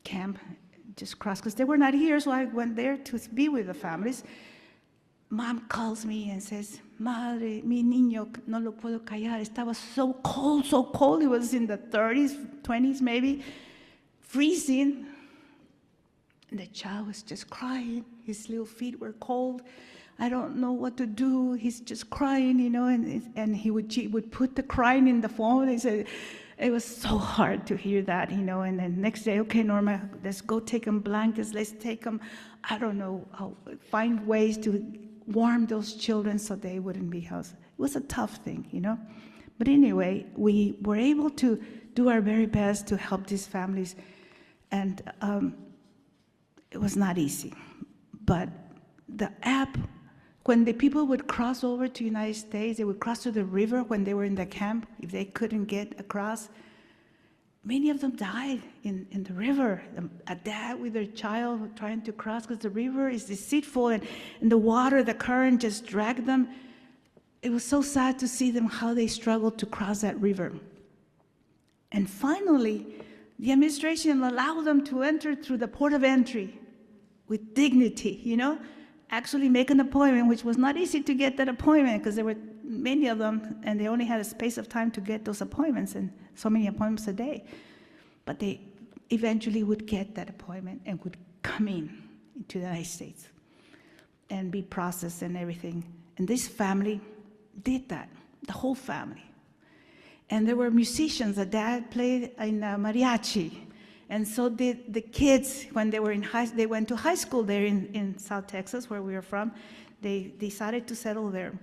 camp, just cross, because they were not here, so I went there to be with the families. Mom calls me and says, "Madre, mi niño no lo puedo callar. Estaba so cold. It was in the 30s, 20s maybe, freezing. And the child was just crying. His little feet were cold. I don't know what to do. He's just crying, and he would put the crying in the phone. He said, it was so hard to hear that, and then next day, okay, Norma, let's go take them blankets, let's take them, I don't know, find ways to warm those children so they wouldn't be housed. It was a tough thing, But anyway, we were able to do our very best to help these families, and it was not easy. But the app, when the people would cross over to the United States, they would cross to the river when they were in the camp, if they couldn't get across. Many of them died in the river. A dad with their child trying to cross, because the river is deceitful, and the water, the current just dragged them. It was so sad to see them, how they struggled to cross that river. And finally, the administration allowed them to enter through the port of entry with dignity, actually make an appointment, which was not easy to get that appointment because there were many of them, and they only had a space of time to get those appointments, and so many appointments a day. But they eventually would get that appointment and would come into the United States and be processed and everything. And this family did that, the whole family. And there were musicians. The dad played in mariachi. And so did the kids. When they were they went to high school there in South Texas, where we were from. They decided to settle there.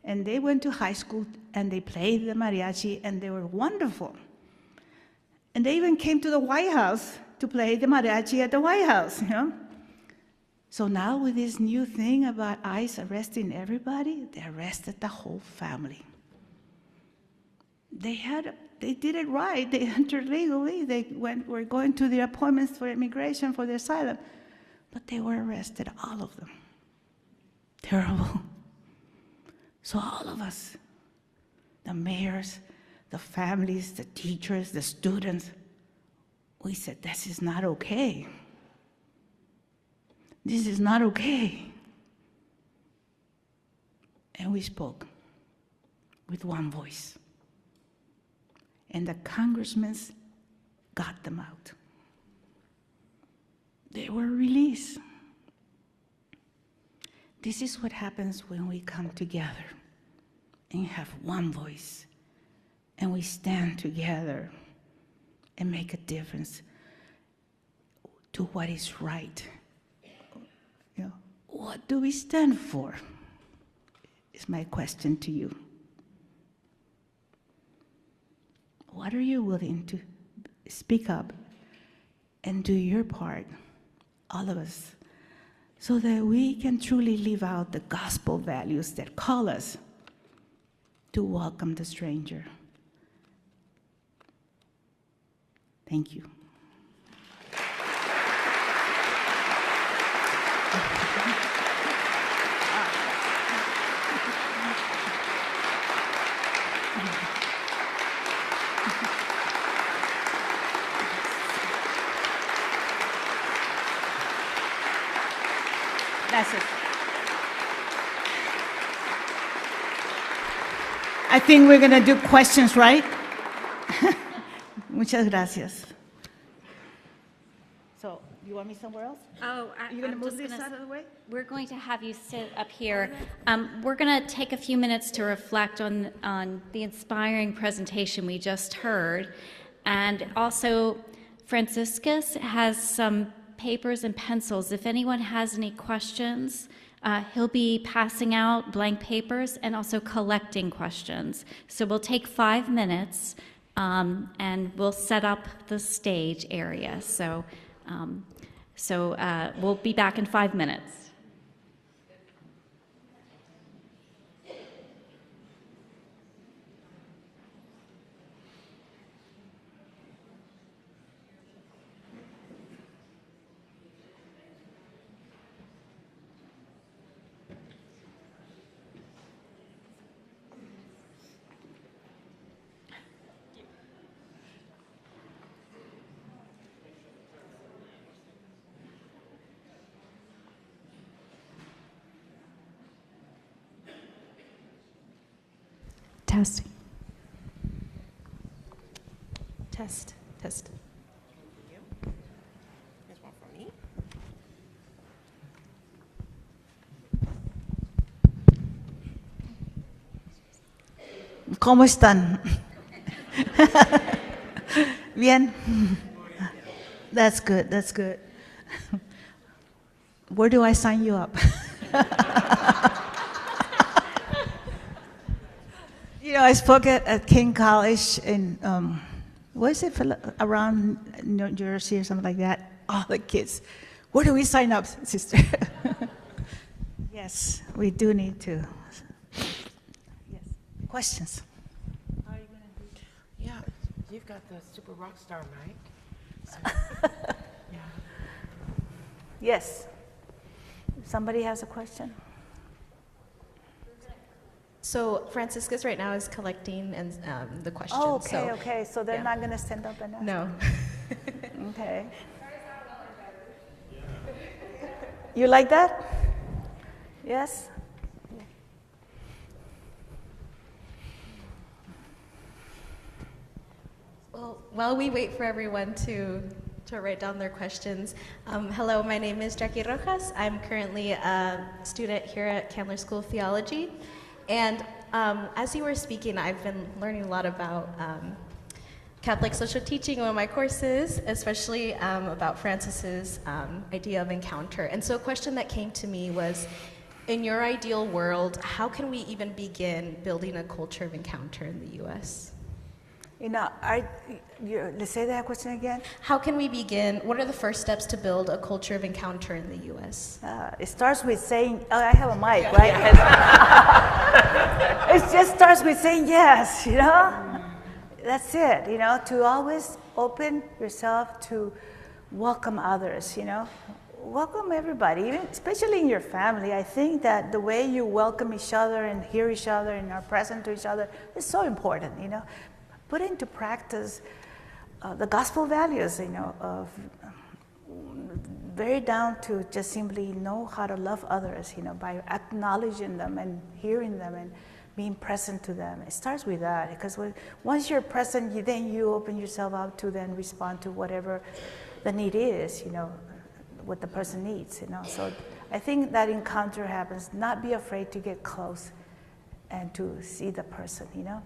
And they went to high school, and they played the mariachi, and they were wonderful. And they even came to the White House to play the mariachi at the White House, So now with this new thing about ICE arresting everybody, they arrested the whole family. They did it right. They entered legally. They were going to their appointments for immigration, for their asylum. But they were arrested, all of them. Terrible. So all of us, the mayors, the families, the teachers, the students, we said, this is not okay. This is not okay. And we spoke with one voice. And the congressmen got them out. They were released. This is what happens when we come together and have one voice, and we stand together and make a difference to what is right. What do we stand for? Is my question to you. What are you willing to speak up and do your part, all of us, so that we can truly live out the gospel values that call us to welcome the stranger? Thank you. That's it. I think we're going to do questions, right? Muchas gracias. So, you want me somewhere else? Oh, You're going to move this out of the way? We're going to have you sit up here. We're going to take a few minutes to reflect on the inspiring presentation we just heard. And also, Franciscus has some papers and pencils. If anyone has any questions, he'll be passing out blank papers and also collecting questions. So we'll take 5 minutes and we'll set up the stage area. So we'll be back in 5 minutes. Testing. Test. Thank you. Here's one for me. ¿Cómo están? Bien. That's good. That's good. Where do I sign you up? You know, I spoke at King College in, what is it, around New Jersey or something like that. All the kids, where do we sign up, sister? Yes, we do need to. Yes. Questions? How are you going to do? Yeah, you've got the super rock star mic. So, yeah. Yes. Somebody has a question? So Franciscus right now is collecting and the questions. Oh, okay, so, okay. So they're yeah. not going to stand up and ask? No. Okay. You like that? Yes? Well, while we wait for everyone to write down their questions, hello, my name is Jackie Rojas. I'm currently a student here at Candler School of Theology. And as you were speaking, I've been learning a lot about Catholic social teaching in one of my courses, especially about Francis's idea of encounter. And so a question that came to me was, in your ideal world, how can we even begin building a culture of encounter in the U.S.? You know, let's say that question again. How can we begin? What are the first steps to build a culture of encounter in the U.S.? It starts with saying, oh, I have a mic, right? It just starts with saying yes, you know? That's it, you know, to always open yourself to welcome others, you know? Welcome everybody, even, especially in your family. I think that the way you welcome each other and hear each other and are present to each other is so important, you know? Put into practice the gospel values, you know, of very down to just simply know how to love others, you know, by acknowledging them and hearing them and being present to them. It starts with that, because once you're present, then you open yourself up to then respond to whatever the need is, you know, what the person needs, you know. So I think that encounter happens. Not be afraid to get close and to see the person, you know.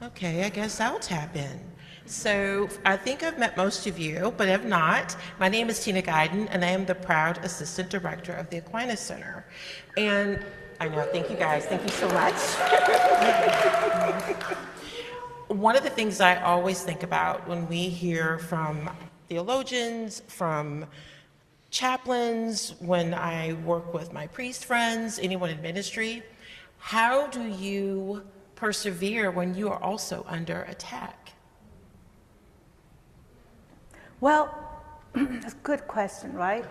Okay, I guess I'll tap in. So I think I've met most of you, but if not, my name is Tina Guyden, and I am the proud Assistant Director of the Aquinas Center. And I know, thank you guys, thank you so much. One of the things I always think about when we hear from theologians, from chaplains, when I work with my priest friends, anyone in ministry, how do you persevere when you are also under attack? Well, that's a good question, right?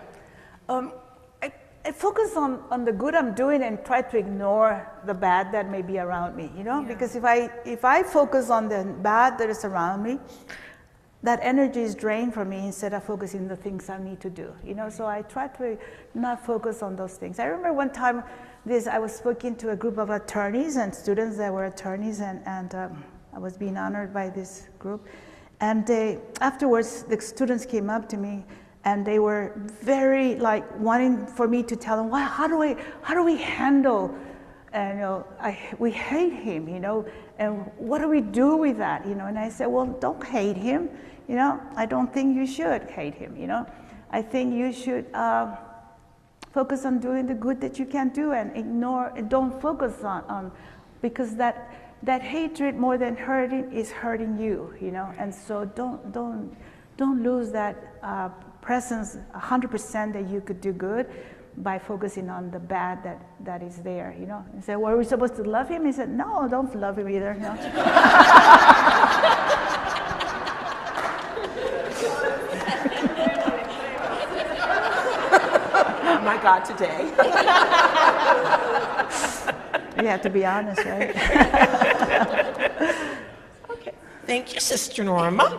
I focus on the good I'm doing and try to ignore the bad that may be around me, you know? Yeah. Because if I focus on the bad that is around me, that energy is drained from me instead of focusing on the things I need to do, so I try to not focus on those things. I remember one time I was speaking to a group of attorneys and students that were attorneys, and I was being honored by this group. And afterwards, the students came up to me, and they were very wanting for me to tell them, well, how do we handle, we hate him, and what do we do with that, And I said, well, don't hate him, I don't think you should hate him, I think you should focus on doing the good that you can do, and don't focus on because that hatred more than hurting is hurting you, And so don't lose that presence 100% that you could do good by focusing on the bad that is there, He said, well, are we supposed to love him? He said, no, don't love him either. No. Oh my God, today. You have to be honest, right? Okay. Thank you, Sister Norma.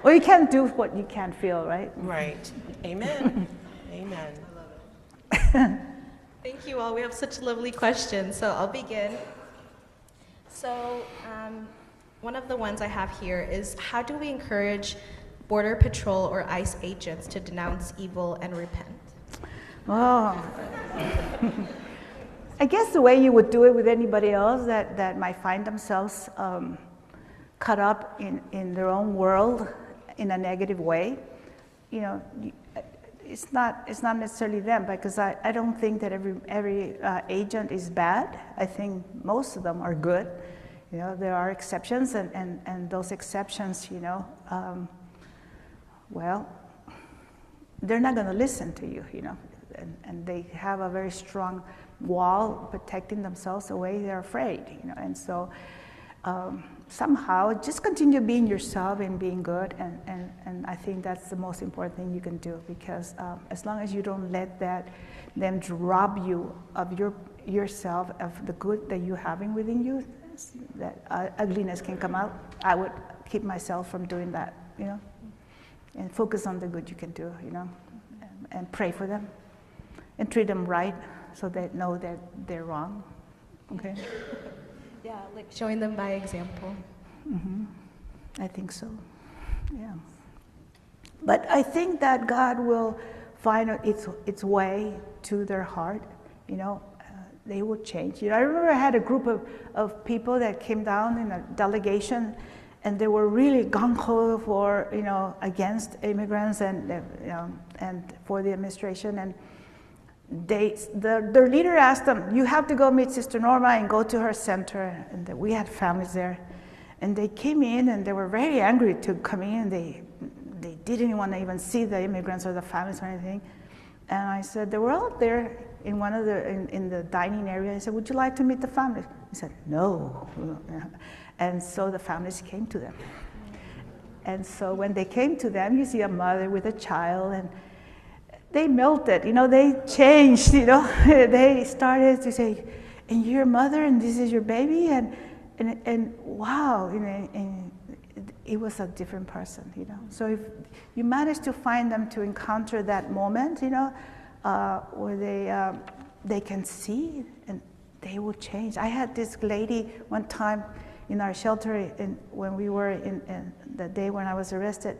Well, you can't do what you can't feel, right? Right. Amen. Amen. Thank you all. We have such lovely questions, so I'll begin. So one of the ones I have here is, how do we encourage Border Patrol or ICE agents to denounce evil and repent? Oh, I guess the way you would do it with anybody else that might find themselves caught up in their own world in a negative way, it's not necessarily them, because I don't think that every agent is bad. I think most of them are good. There are exceptions, and those exceptions, well, they're not going to listen to you, and they have a very strong wall protecting themselves away. They're afraid, and so somehow just continue being yourself and being good, and I think that's the most important thing you can do, because as long as you don't let them rob you of yourself, of the good that you're having within you, that ugliness can come out. I would keep myself from doing that, and focus on the good you can do, and pray for them, and treat them right so they know that they're wrong, okay? Yeah, like showing them by example. Mm-hmm. I think so, yeah. But I think that God will find its way to their heart, they will change. I remember I had a group of people that came down in a delegation, and they were really gung-ho for, against immigrants and for the administration. And their leader asked them, you have to go meet Sister Norma and go to her center. And we had families there. And they came in, and they were very angry to come in. They didn't want to even see the immigrants or the families or anything. And I said, they were out there in in the dining area. I said, would you like to meet the families? He said, no. And so the families came to them. And so when they came to them, you see a mother with a child, and they melted, they changed, they started to say, and you're your mother, and this is your baby, and wow, and it was a different person, So if you manage to find them to encounter that moment, where they can see, and they will change. I had this lady one time in our shelter when we were in the day when I was arrested.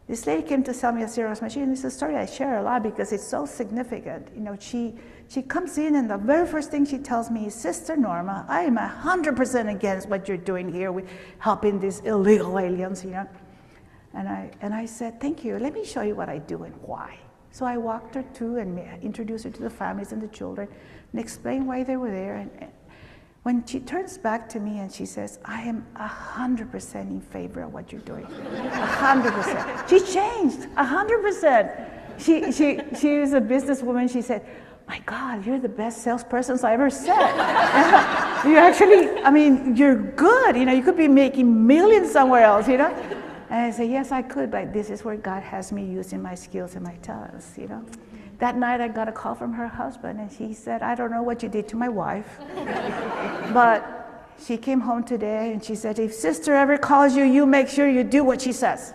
This lady came to sell me a Xerox machine. It's a story I share a lot because it's so significant. She comes in, and the very first thing she tells me is, Sister Norma, I am 100% against what you're doing here with helping these illegal aliens, And I said, thank you. Let me show you what I do and why. So I walked her to and introduced her to the families and the children and explained why they were there. And when she turns back to me and she says, I am 100% in favor of what you're doing. 100%. She changed, 100%. She is a businesswoman. She said, my God, you're the best salesperson I ever said. You actually, you're good. You could be making millions somewhere else, And I said, yes, I could, but this is where God has me using my skills and my talents, That night I got a call from her husband, and she said, I don't know what you did to my wife, but she came home today and she said, if sister ever calls you, you make sure you do what she says.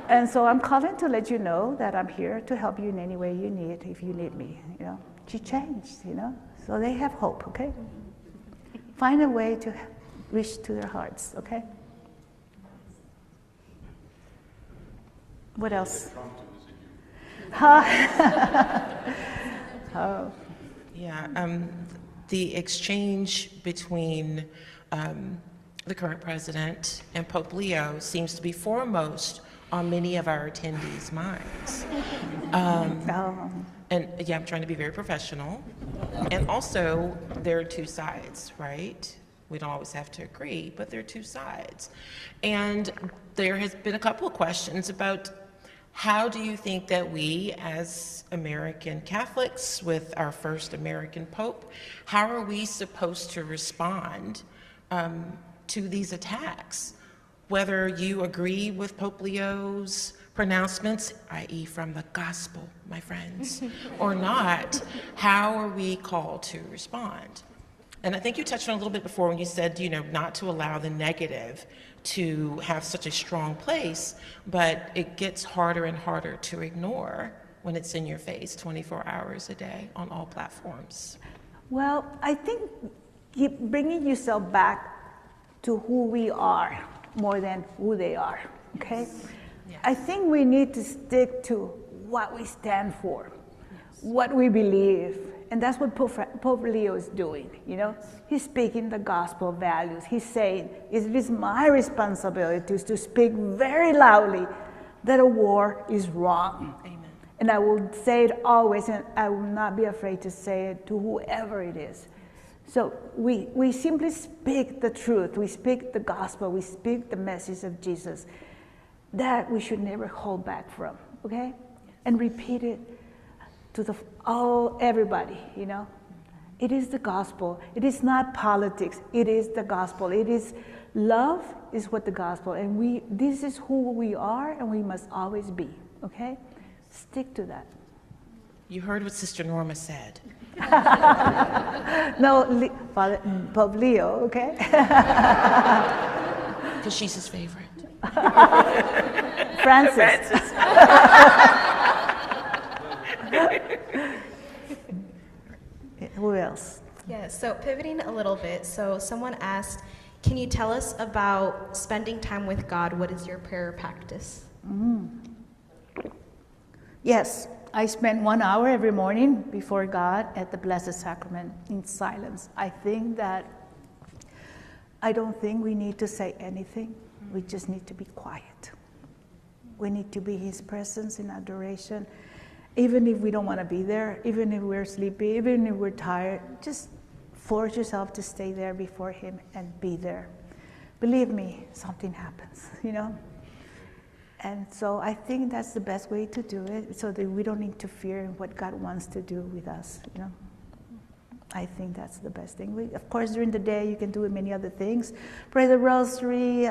And so I'm calling to let you know that I'm here to help you in any way you need, if you need me, you know. She changed, you know. So they have hope, okay? Find a way to reach to their hearts, okay? What else? Oh. Yeah, the exchange between the current president and Pope Leo seems to be foremost on many of our attendees' minds. And yeah, I'm trying to be very professional. And also, there are two sides, right? We don't always have to agree, but there are two sides. And there has been a couple of questions about how do you think that we, as American Catholics, with our first American Pope, how are we supposed to respond to these attacks? Whether you agree with Pope Leo's pronouncements, i.e. from the gospel, my friends, or not, how are we called to respond? And I think you touched on a little bit before when you said, you know, not to allow the negative to have such a strong place, but it gets harder and harder to ignore when it's in your face 24 hours a day on all platforms. Well, I think bringing yourself back to who we are more than who they are, okay? Yes. I think we need to stick to what we stand for, what we believe, and that's what Pope Leo is doing, you know? He's speaking the gospel values. He's saying, it is my responsibility to speak very loudly that a war is wrong. Amen. And I will say it always, and I will not be afraid to say it to whoever it is. So we simply speak the truth. We speak the gospel. We speak the message of Jesus that we should never hold back from, okay? And repeat it to everybody, you know? It is the gospel. It is not politics. It is the gospel. It is love is what the gospel, and this is who we are, and we must always be, okay? Stick to that. You heard what Sister Norma said. No, Pope Leo, okay? Because she's his favorite. Francis. Who else? Yeah, so pivoting a little bit, so someone asked, can you tell us about spending time with God? What is your prayer practice? Yes, I spend 1 hour every morning before God at the Blessed Sacrament in silence. I don't think we need to say anything. We just need to be quiet. We need to be His presence in adoration. Even if we don't want to be there, even if we're sleepy, even if we're tired, just force yourself to stay there before Him and be there. Believe me, something happens, you know? And so I think that's the best way to do it, so that we don't interfere in what God wants to do with us, you know? I think that's the best thing. Of course, during the day, you can do many other things. Pray the rosary,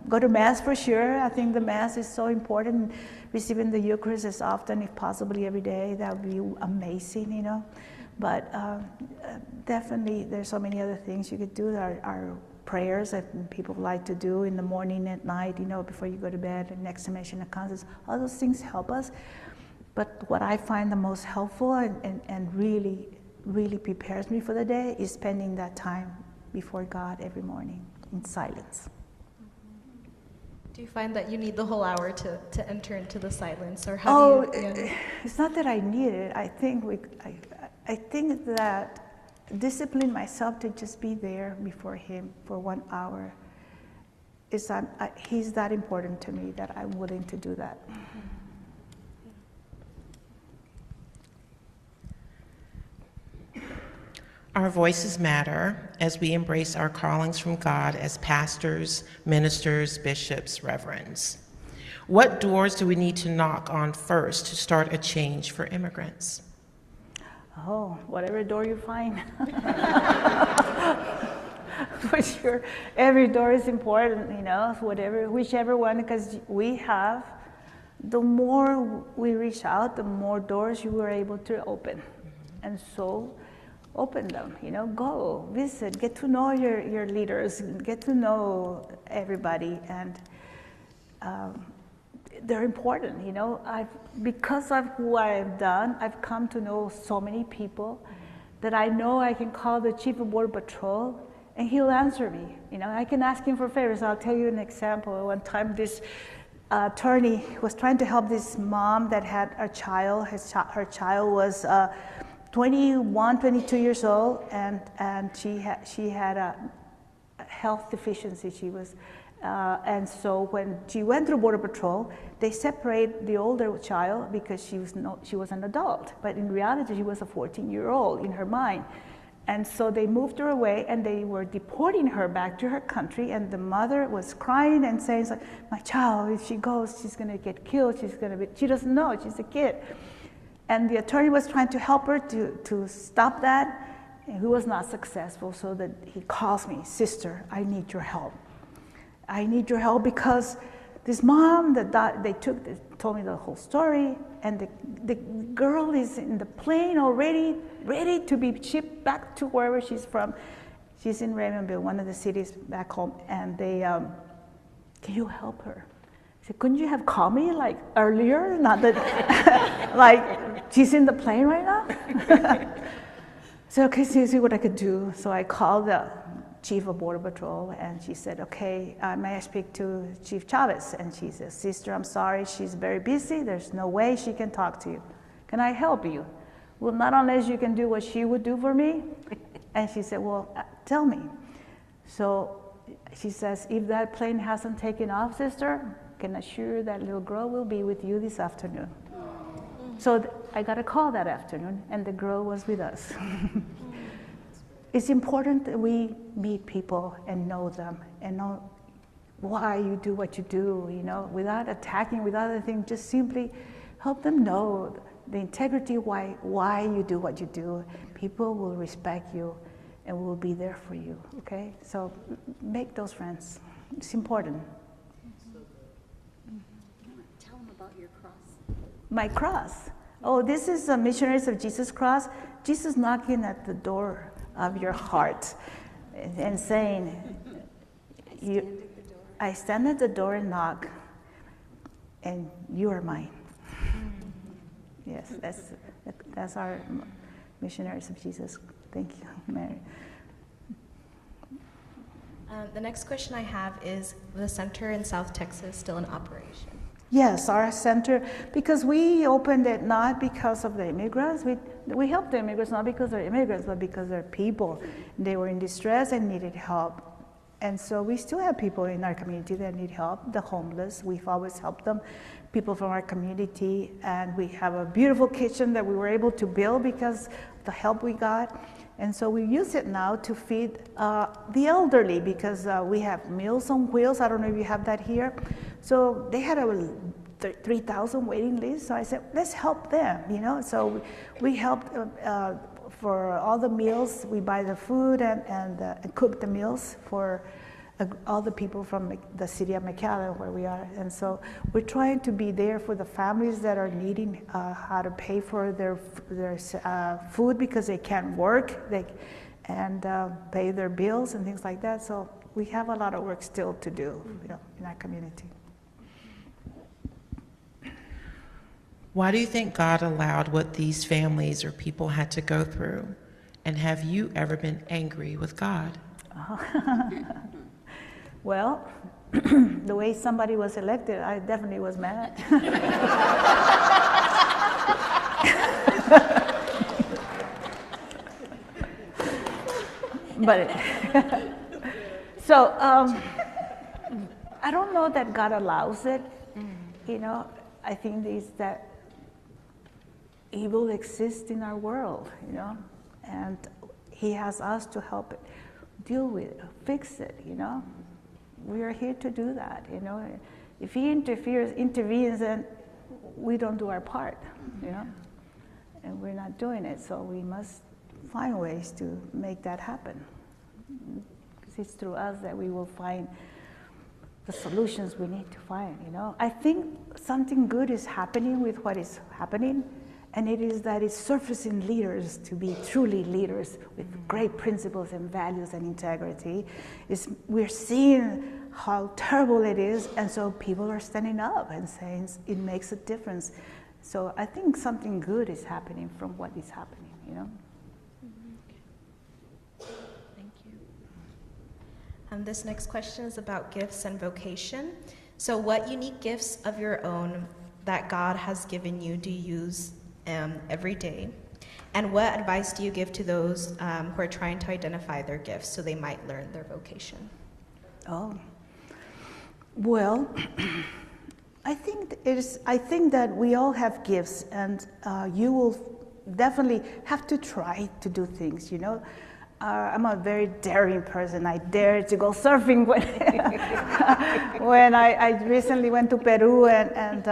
go to Mass for sure. I think the Mass is so important. Receiving the Eucharist as often, if possibly every day, that would be amazing, you know. But definitely, there's so many other things you could do. Our prayers that people like to do in the morning, at night, you know, before you go to bed, and examination of conscience. All those things help us. But what I find the most helpful and really prepares me for the day is spending that time before God every morning in silence. Do you find that you need the whole hour to enter into the silence, or how do you? It's not that I need it. I think that discipline myself to just be there before Him for 1 hour He's that important to me that I'm willing to do that. Our voices matter as we embrace our callings from God as pastors, ministers, bishops, reverends. What doors do we need to knock on first to start a change for immigrants? Oh, whatever door you find. For sure, every door is important, you know, whichever one, because the more we reach out, the more doors you are able to open. And so open them, go, visit, get to know your leaders, get to know everybody, and they're important, because of who I've done, I've come to know so many people that I know I can call the Chief of Border Patrol and he'll answer me. I can ask him for favors. I'll tell you an example. One time this attorney was trying to help this mom that had a child. Her child was 21, 22 years old, and she had a health deficiency. And so when she went through Border Patrol, they separate the older child because she was an adult, but in reality she was a 14-year-old in her mind. And so they moved her away, and they were deporting her back to her country, and the mother was crying and saying, my child, if she goes, she's gonna get killed, she doesn't know, she's a kid. And the attorney was trying to help her to stop that, and he was not successful, so that he calls me, sister, I need your help. I need your help because this mom told me the whole story, and the girl is in the plane already, ready to be shipped back to wherever she's from. She's in Raymondville, one of the cities back home, and they, can you help her? I said, couldn't you have called me like earlier? Not that, like she's in the plane right now? I said, okay, see what I could do. So I called the Chief of Border Patrol, and she said, okay, may I speak to Chief Chavez? And she says, sister, I'm sorry, she's very busy. There's no way she can talk to you. Can I help you? Well, not unless you can do what she would do for me. And she said, well, tell me. So she says, if that plane hasn't taken off, sister, can assure that little girl will be with you this afternoon. So I got a call that afternoon, and the girl was with us. It's important that we meet people and know them and know why you do what you do, without attacking, without anything, just simply help them know the integrity why you do what you do. People will respect you and will be there for you, okay? So make those friends. It's important. Tell them about your cross. My cross. Oh, this is the Missionaries of Jesus cross. Jesus knocking at the door of your heart and saying, I stand at the door and knock, and you are mine. Yes, that's our Missionaries of Jesus. Thank you, Mary. The next question I have is, the center in South Texas still in operation? Yes, our center, because we opened it not because of the immigrants. We helped the immigrants not because they're immigrants, but because they're people. They were in distress and needed help. And so we still have people in our community that need help, the homeless. We've always helped them, people from our community. And we have a beautiful kitchen that we were able to build because of the help we got. And so we use it now to feed the elderly, because we have Meals on Wheels. I don't know if you have that here. So they had a 3,000 waiting list. So I said, let's help them, So we helped for all the meals. We buy the food and cook the meals for all the people from the city of McAllen, where we are. And so we're trying to be there for the families that are needing how to pay for their food because they can't work, and pay their bills and things like that. So we have a lot of work still to do, in our community. Why do you think God allowed what these families or people had to go through? And have you ever been angry with God? Well, the way somebody was elected, I definitely was mad. But so I don't know that God allows it. I think it's that evil exists in our world, and He has us to help it, deal with it, fix it, We are here to do that, If He intervenes, then we don't do our part, And we're not doing it, so we must find ways to make that happen. Because it's through us that we will find the solutions we need to find, I think something good is happening with what is happening, And it is that it's surfacing leaders to be truly leaders with great principles and values and integrity. We're seeing how terrible it is, and so people are standing up and saying it makes a difference. So I think something good is happening from what is happening, you know? Thank you. This next question is about gifts and vocation. So what unique gifts of your own that God has given you do you use every day? And what advice do you give to those who are trying to identify their gifts so they might learn their vocation? Oh, well, I think that we all have gifts, and you will definitely have to try to do things, you know. I'm a very daring person. I dared to go surfing when I recently went to Peru and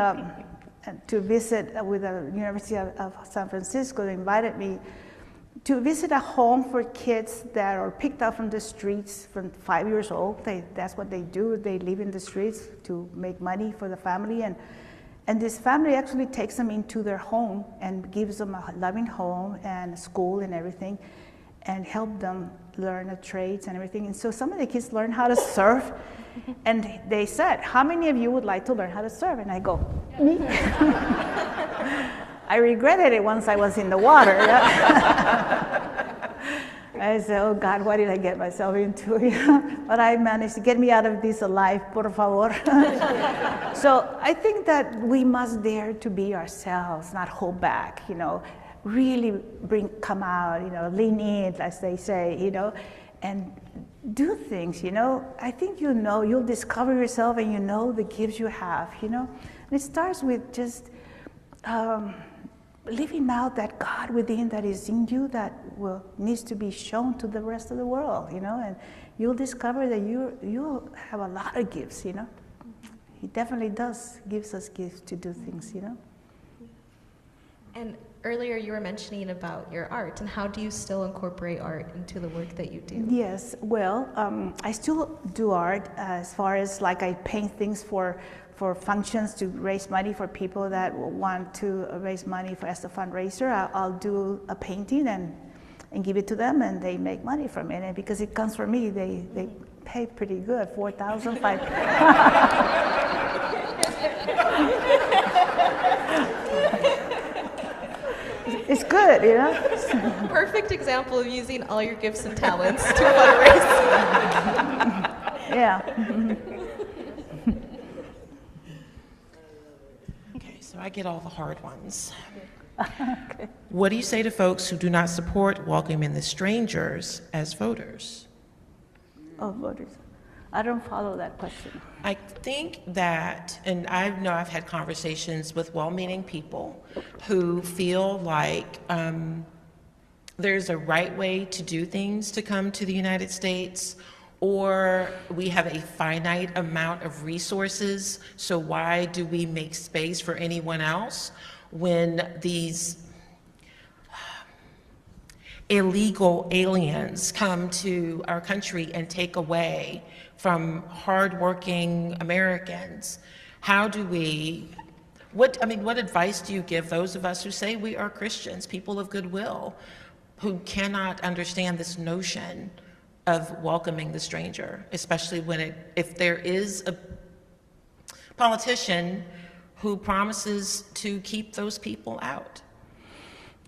to visit with the University of San Francisco. They invited me to visit a home for kids that are picked up from the streets from 5 years old. That's what they do. They live in the streets to make money for the family. And this family actually takes them into their home and gives them a loving home and school and everything, and help them learn the trades and everything. And so some of the kids learn how to surf. And they said, how many of you would like to learn how to surf? And I go, me. I regretted it once I was in the water. I said, oh God, what did I get myself into? But I managed to get me out of this alive, por favor. So I think that we must dare to be ourselves, not hold back, you know, really come out, you know, lean in, as they say, you know, and do things, you know. I think you'll discover yourself, and you know the gifts you have, you know. And it starts with just living out that God within that is in you that needs to be shown to the rest of the world, you know, and you'll discover that you'll have a lot of gifts, you know. He definitely gives us gifts to do things, you know. And earlier you were mentioning about your art, and how do you still incorporate art into the work that you do? Yes, well, I still do art as far as like I paint things for functions to raise money for people that want to raise money as a fundraiser. I'll do a painting and give it to them, and they make money from it. And because it comes from me, they pay pretty good, $4,000, $5,000. It's good, you know? Perfect example of using all your gifts and talents to fundraise. Yeah. Okay, so I get all the hard ones. Okay. What do you say to folks who do not support welcoming the strangers as voters? Oh, voters. I don't follow that question. I think that, and I know I've had conversations with well-meaning people who feel like there's a right way to do things to come to the United States, or we have a finite amount of resources, so why do we make space for anyone else when these illegal aliens come to our country and take away from hardworking Americans? How do we, what advice do you give those of us who say we are Christians, people of goodwill, who cannot understand this notion of welcoming the stranger, especially if there is a politician who promises to keep those people out?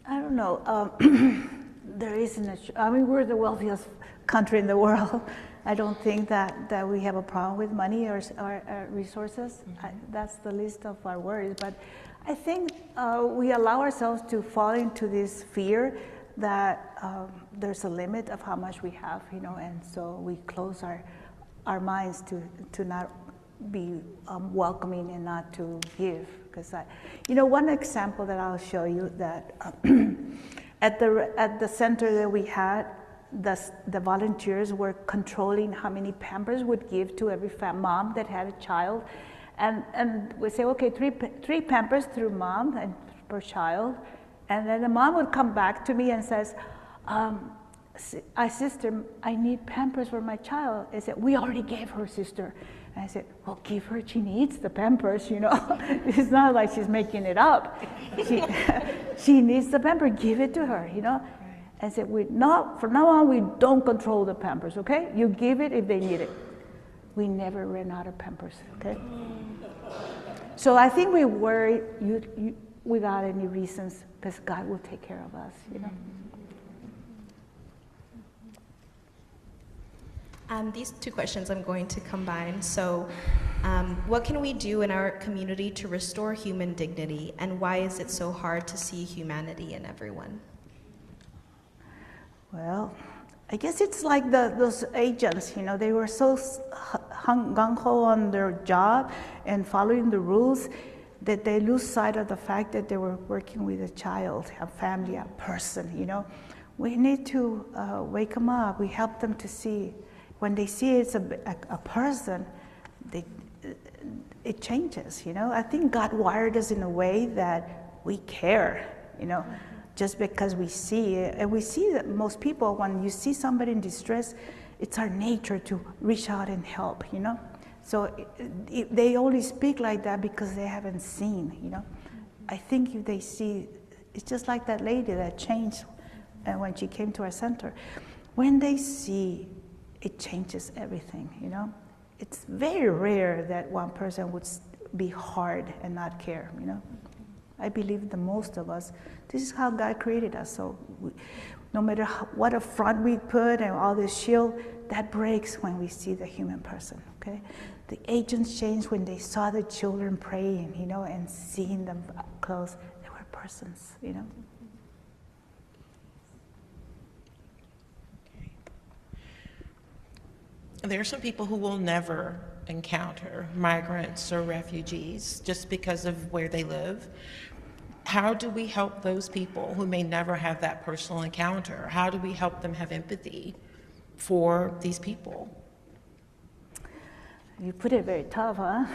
I don't know. There isn't we're the wealthiest country in the world. I don't think that we have a problem with money or resources. That's the least of our worries. But I think we allow ourselves to fall into this fear that there's a limit of how much we have, you know, and so we close our minds to not be welcoming and not to give. Because one example that I'll show you that at the center that we had, the volunteers were controlling how many Pampers would give to every mom that had a child, and we say, okay, three Pampers through mom and per child, and then the mom would come back to me and says, sister, I need Pampers for my child. I said, we already gave her, sister. And I said, well, give her, she needs the Pampers, you know. It's not like she's making it up. She needs the Pampers, give it to her, you know. I said, from now on, we don't control the Pampers, okay? You give it if they need it. We never ran out of Pampers, okay? So I think we worry without any reasons, because God will take care of us, you know. These two questions I'm going to combine. So, what can we do in our community to restore human dignity, and why is it so hard to see humanity in everyone? Well, I guess it's like those agents, you know, they were so gung-ho on their job and following the rules that they lose sight of the fact that they were working with a child, a family, a person, you know. We need to wake them up. We help them to see. When they see it's a person, it changes, you know. I think God wired us in a way that we care, you know. Just because we see it, and we see that most people, when you see somebody in distress, it's our nature to reach out and help, you know. So they only speak like that because they haven't seen, you know. I think if they see, it's just like that lady that changed when she came to our center. When they see, it changes everything, you know. It's very rare that one person would be hard and not care, you know. I believe the most of us, this is how God created us. So no matter what a front we put and all this shield, that breaks when we see the human person, okay? The agents changed when they saw the children praying, you know, and seeing them up close. They were persons, you know. There are some people who will never encounter migrants or refugees just because of where they live. How do we help those people who may never have that personal encounter? How do we help them have empathy for these people? You put it very tough, huh?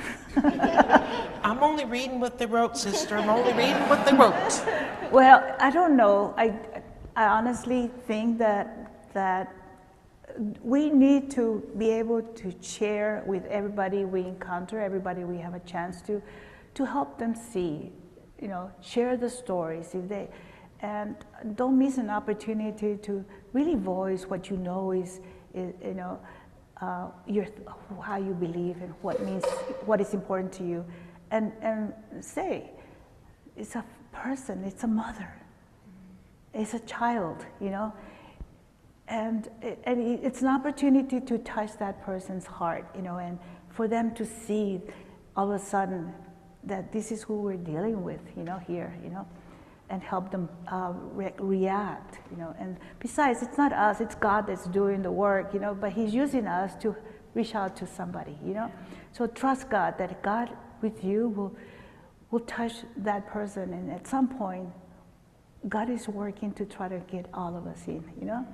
I'm only reading what they wrote, sister. I'm only reading what they wrote. Well, I don't know. I honestly think that we need to be able to share with everybody we encounter, everybody we have a chance to help them see, you know, share the stories and don't miss an opportunity to really voice what you know is you know, how you believe and what is important to you, and say, it's a person, it's a mother, it's a child, you know. And it's an opportunity to touch that person's heart, you know, and for them to see all of a sudden that this is who we're dealing with, you know, here, you know, and help them react, you know. And besides, it's not us, it's God that's doing the work, you know, but He's using us to reach out to somebody, you know. So trust God, that God with you will touch that person, and at some point, God is working to try to get all of us in, you know.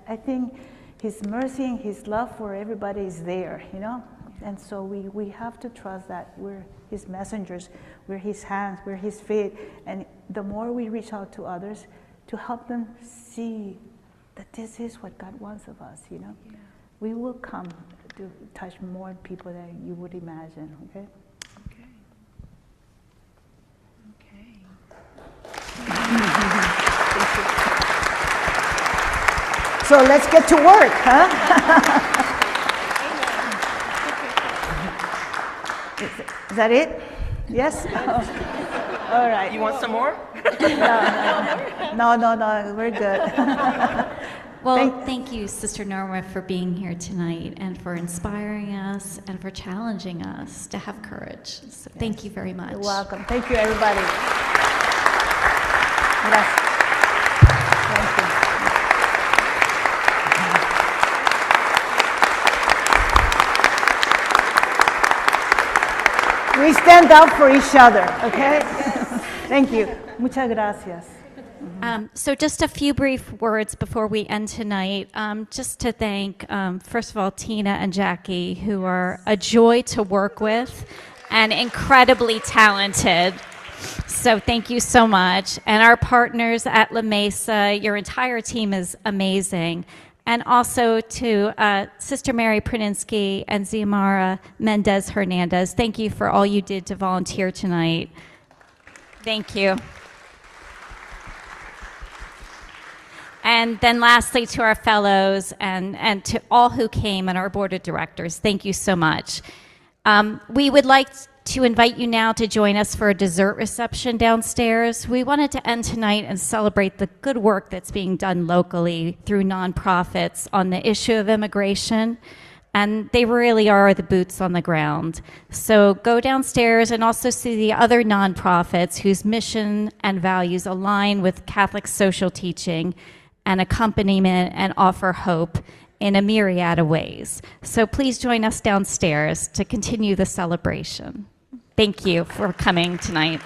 I think His mercy and His love for everybody is there, you know? And so we have to trust that we're His messengers, we're His hands, we're His feet, and the more we reach out to others to help them see that this is what God wants of us, you know? Yeah. We will come to touch more people than you would imagine, okay? So let's get to work, huh? Is that it? Yes? Oh. All right. You want some more? No, we're good. Well, thank you, Sister Norma, for being here tonight and for inspiring us and for challenging us to have courage. So thank you very much. You're welcome. Thank you, everybody. Gracias. Thank you. We stand up for each other, okay? Thank you. Muchas gracias. So just a few brief words before we end tonight. Just to thank, first of all, Tina and Jackie, who are a joy to work with and incredibly talented. So thank you so much. And our partners at La Mesa, your entire team is amazing. and also to Sister Mary Praninsky and Xiomara Mendez Hernandez. Thank you for all you did to volunteer tonight. Thank you. And then lastly, to our fellows and to all who came and our board of directors, thank you so much. We would like to invite you now to join us for a dessert reception downstairs. We wanted to end tonight and celebrate the good work that's being done locally through nonprofits on the issue of immigration, and they really are the boots on the ground. So go downstairs and also see the other nonprofits whose mission and values align with Catholic social teaching and accompaniment and offer hope in a myriad of ways. So please join us downstairs to continue the celebration. Thank you for coming tonight.